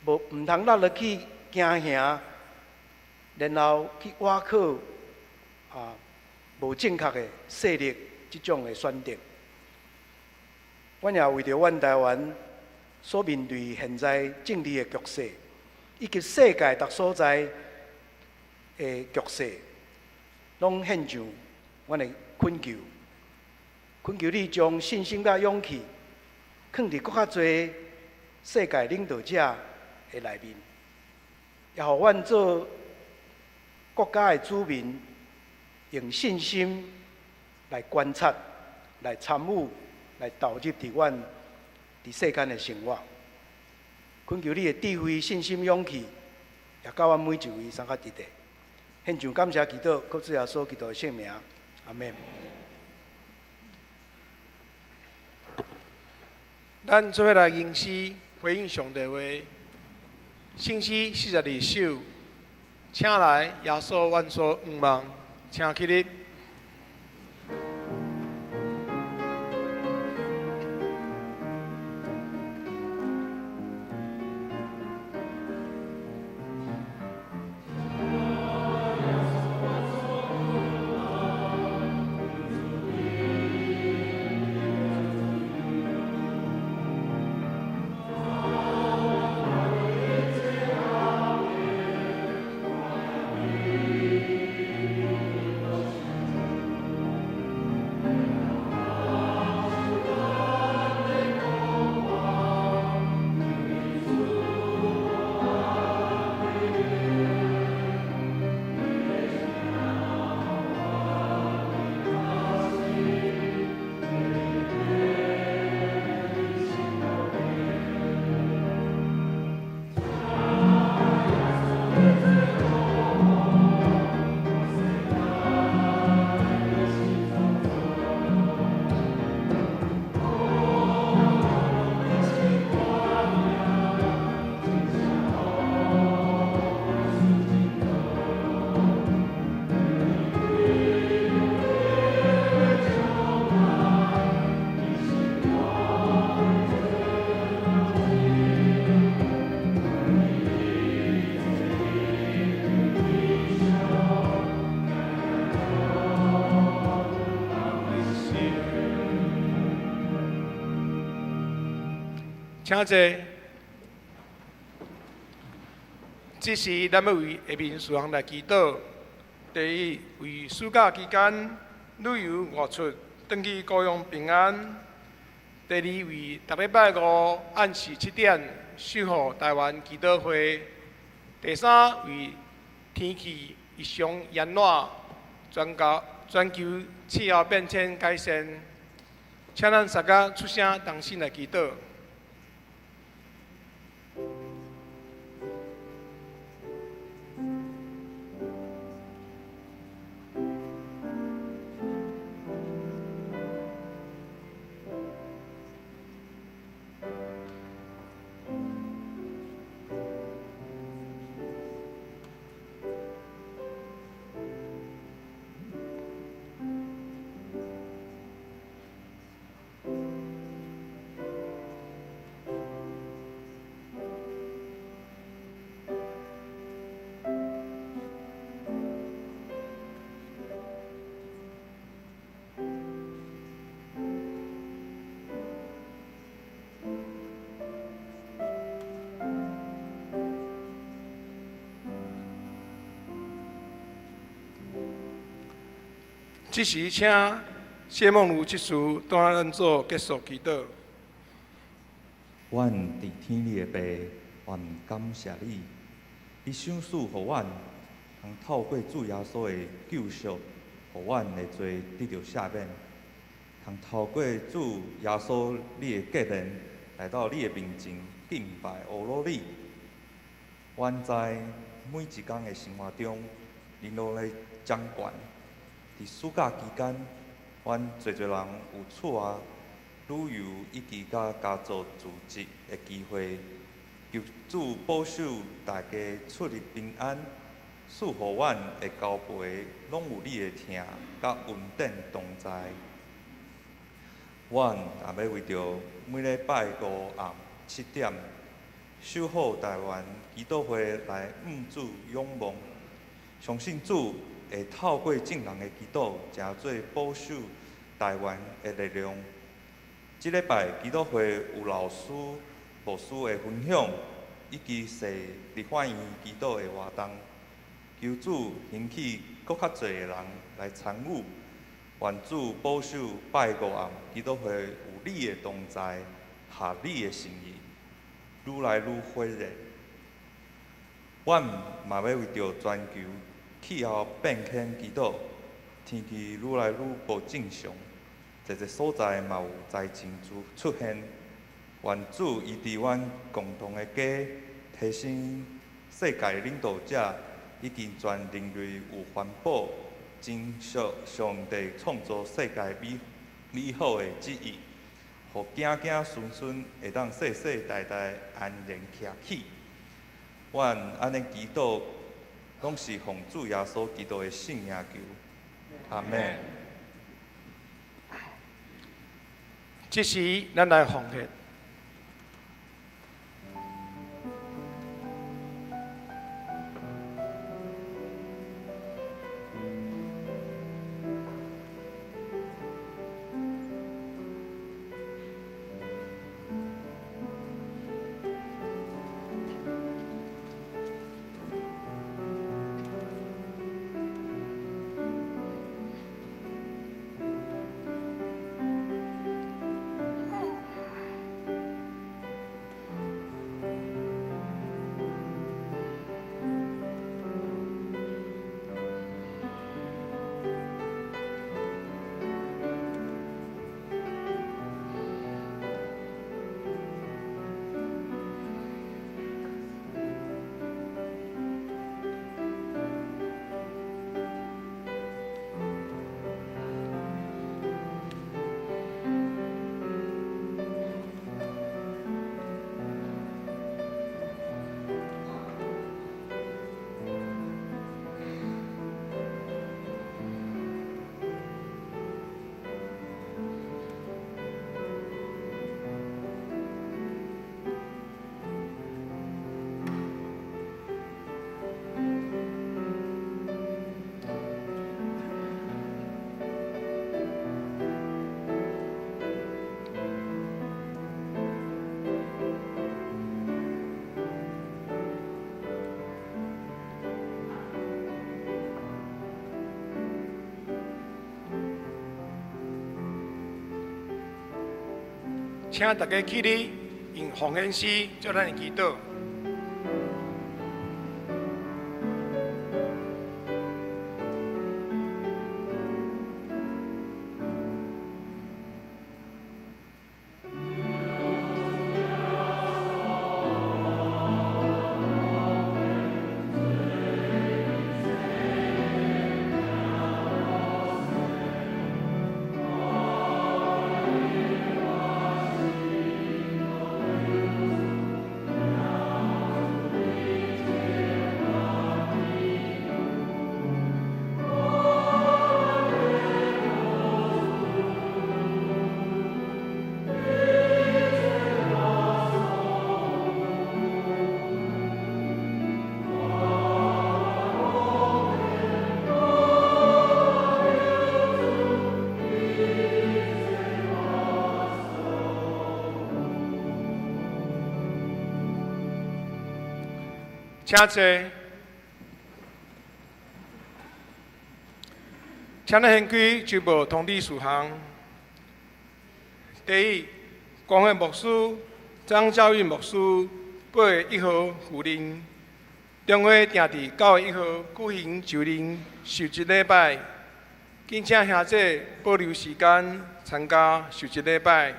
唔通落落去惊吓，然后去倚靠无正确的势力即种的选择。阮也为着阮台湾所面对现在政治的局势，以及世界各所在的局势，拢献上阮的恳求。恳求你将信心甲勇气放伫搁较侪世界领导者的内面，也互阮做国家的子民，用信心来观察、来参与、来投入伫阮伫世间的生活。恳求你的智慧、信心、勇气，也到阮每一位参加伫地。献上感谢祈祷，靠主耶稣基督的圣名，阿门。咱做伙来吟诗回应上帝话，圣诗42首，请来耶稣万所愿望，请起立。请坐。这时，咱要为下面事项来祈祷。第一，为暑假期间旅游外出登去高雄平安；第二，为逐礼拜五按时7点守护台湾祈祷会；第三，为天气异常炎热，全球气候变迁改善。请咱大家出声同心来祈祷。这时请谢梦如执事带咱做结束祈祷。阮伫天里的爸，愿感谢你，你赏赐予阮，通透过主耶稣的救赎，予阮会做得到赦免，通透过主耶稣你的革命，来到你的面前敬拜阿罗你。阮在每一天的生活中，你拢咧掌权。伫暑假期间，阮侪人有厝啊。旅游以及甲家族组织的机会，求主保守大家出入平安，赐予阮的交陪拢有你的听，甲稳定同在。阮也要为着每礼拜五暗7点，守护台湾基督会来向主仰望，相信主会透过正人的祈祷，真做保守台湾的力量。即礼拜基督会有老师、牧师的分享，以及设立法院祈祷的活动，求主兴起搁较侪的人来参与，愿主保守拜五暗基督会有你的同在，合你的心意，愈来愈火热。阮嘛要为着全球气候变迁祈祷，天气愈来愈无正常。一个所在嘛有灾情出现，愿主医治阮共同的家，提升世界领导者以及全人类有环保、珍惜上帝创造世界美好的旨意，互子子孙孙会当世世代代安然徛起。阮安尼祈祷，拢是奉主耶稣基督的圣名求，阿门。这时，咱来奉献。请大家起立，用奉献诗做咱的祈祷。请请咱先开就无通知事项。第一，光会牧师张教育牧师8月1号赴任，中会定伫9月1号举行就任受一礼拜，敬请兄姐保留时间参加受一礼拜。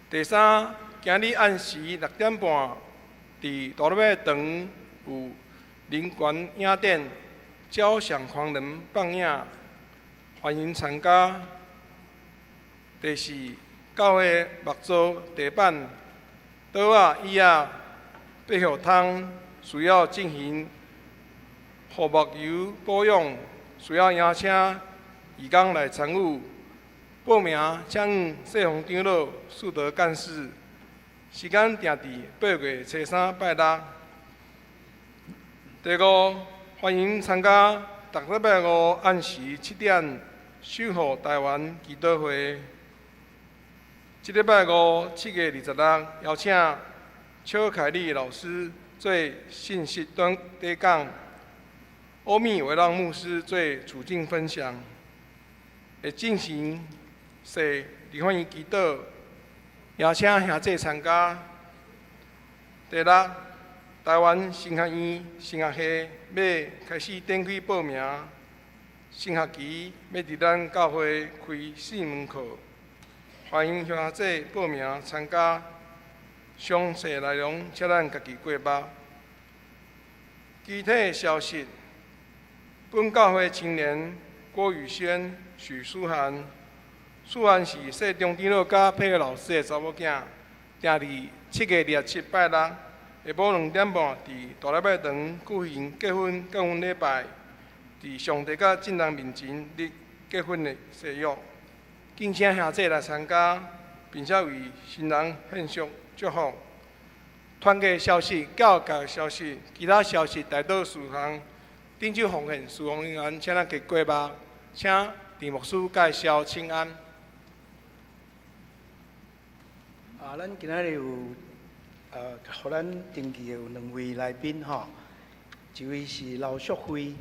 第三，今日按时6点半，伫大乐堂有灵源影展交响狂人放映，欢迎参加。第四，教会木造地板、桌啊、椅啊、白玉汤需要进行护木油保养，需要邀请义工来参与。报名请细红长老、树德干事。时间定伫8月初3拜六。第五，欢迎参加逐礼拜5按时7点守护台湾祈祷会。这礼拜57月26，邀请邱凯丽老师做信息短讲，欧米维让牧师做处境分享，会进行说离欢迎祈祷，邀请兄弟参加。第六，台湾神学院神学系要开始展开报名，新学期要伫咱教会开4门课，欢迎兄弟报名参加。详细内容请咱家己过目。具体消息，本教会青年郭宇轩、许书涵。素涵是说中长老甲配合老师的查某囝，定伫7月27拜六下晡2点半，伫大礼拜堂举行结婚礼拜，伫上帝甲众人面前立结婚的誓约。敬请兄弟来参加，并且为新人献上祝福。团契消息、教育消息、其他消息大多事项，顶手奉献事奉人员，请咱给过目，请田牧师介绍请安。咱今仔日有互咱登记有2位来宾吼，一位是刘淑慧，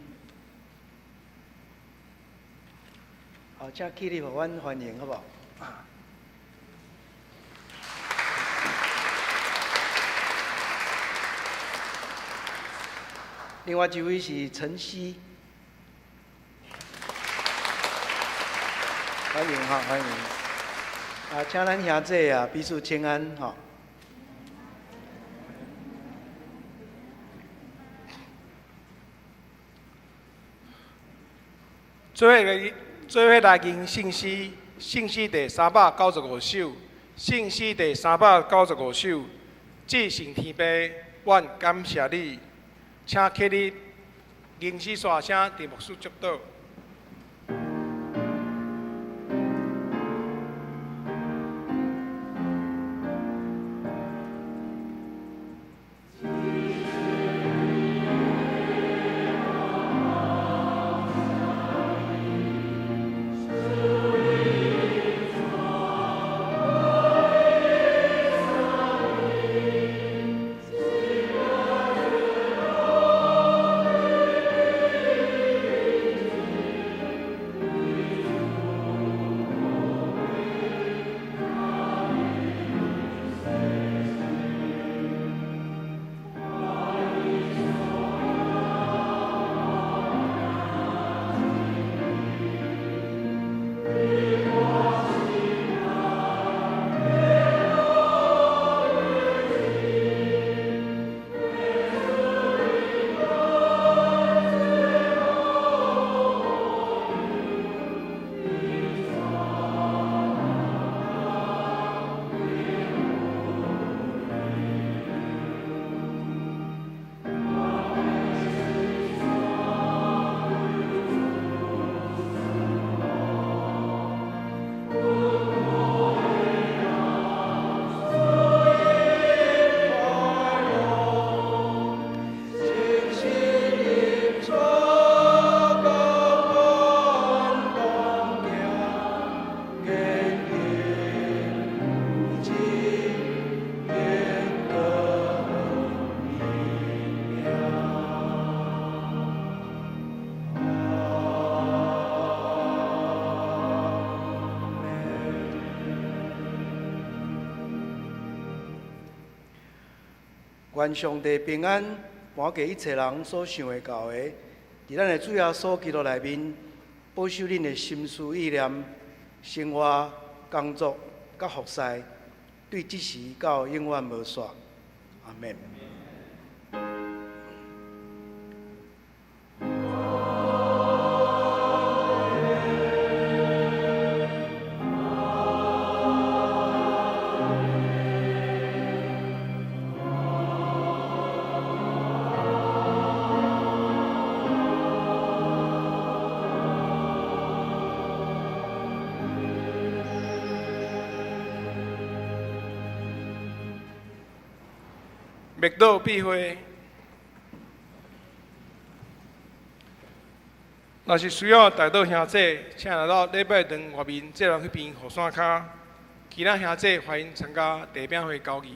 请起立互阮欢迎好不好？另外一位是陈曦，欢迎哈，欢迎。请咱兄弟啊，彼此请安吼。做伙来经信息第395首，信息第395首，至圣天父，阮感谢你，请起立，吟诗宣声，田牧师祝祷。愿上帝平安，满给一切人所想会到的，伫咱的主耶稣基督内面，保守恁的心思意念、生活、工作、甲服侍，对即时到永远无煞。阿免。灭道避讳，若是需要大道兄弟，请来到礼拜堂外面这人迄边雨伞骹，其他兄弟欢迎参加地饼会交易。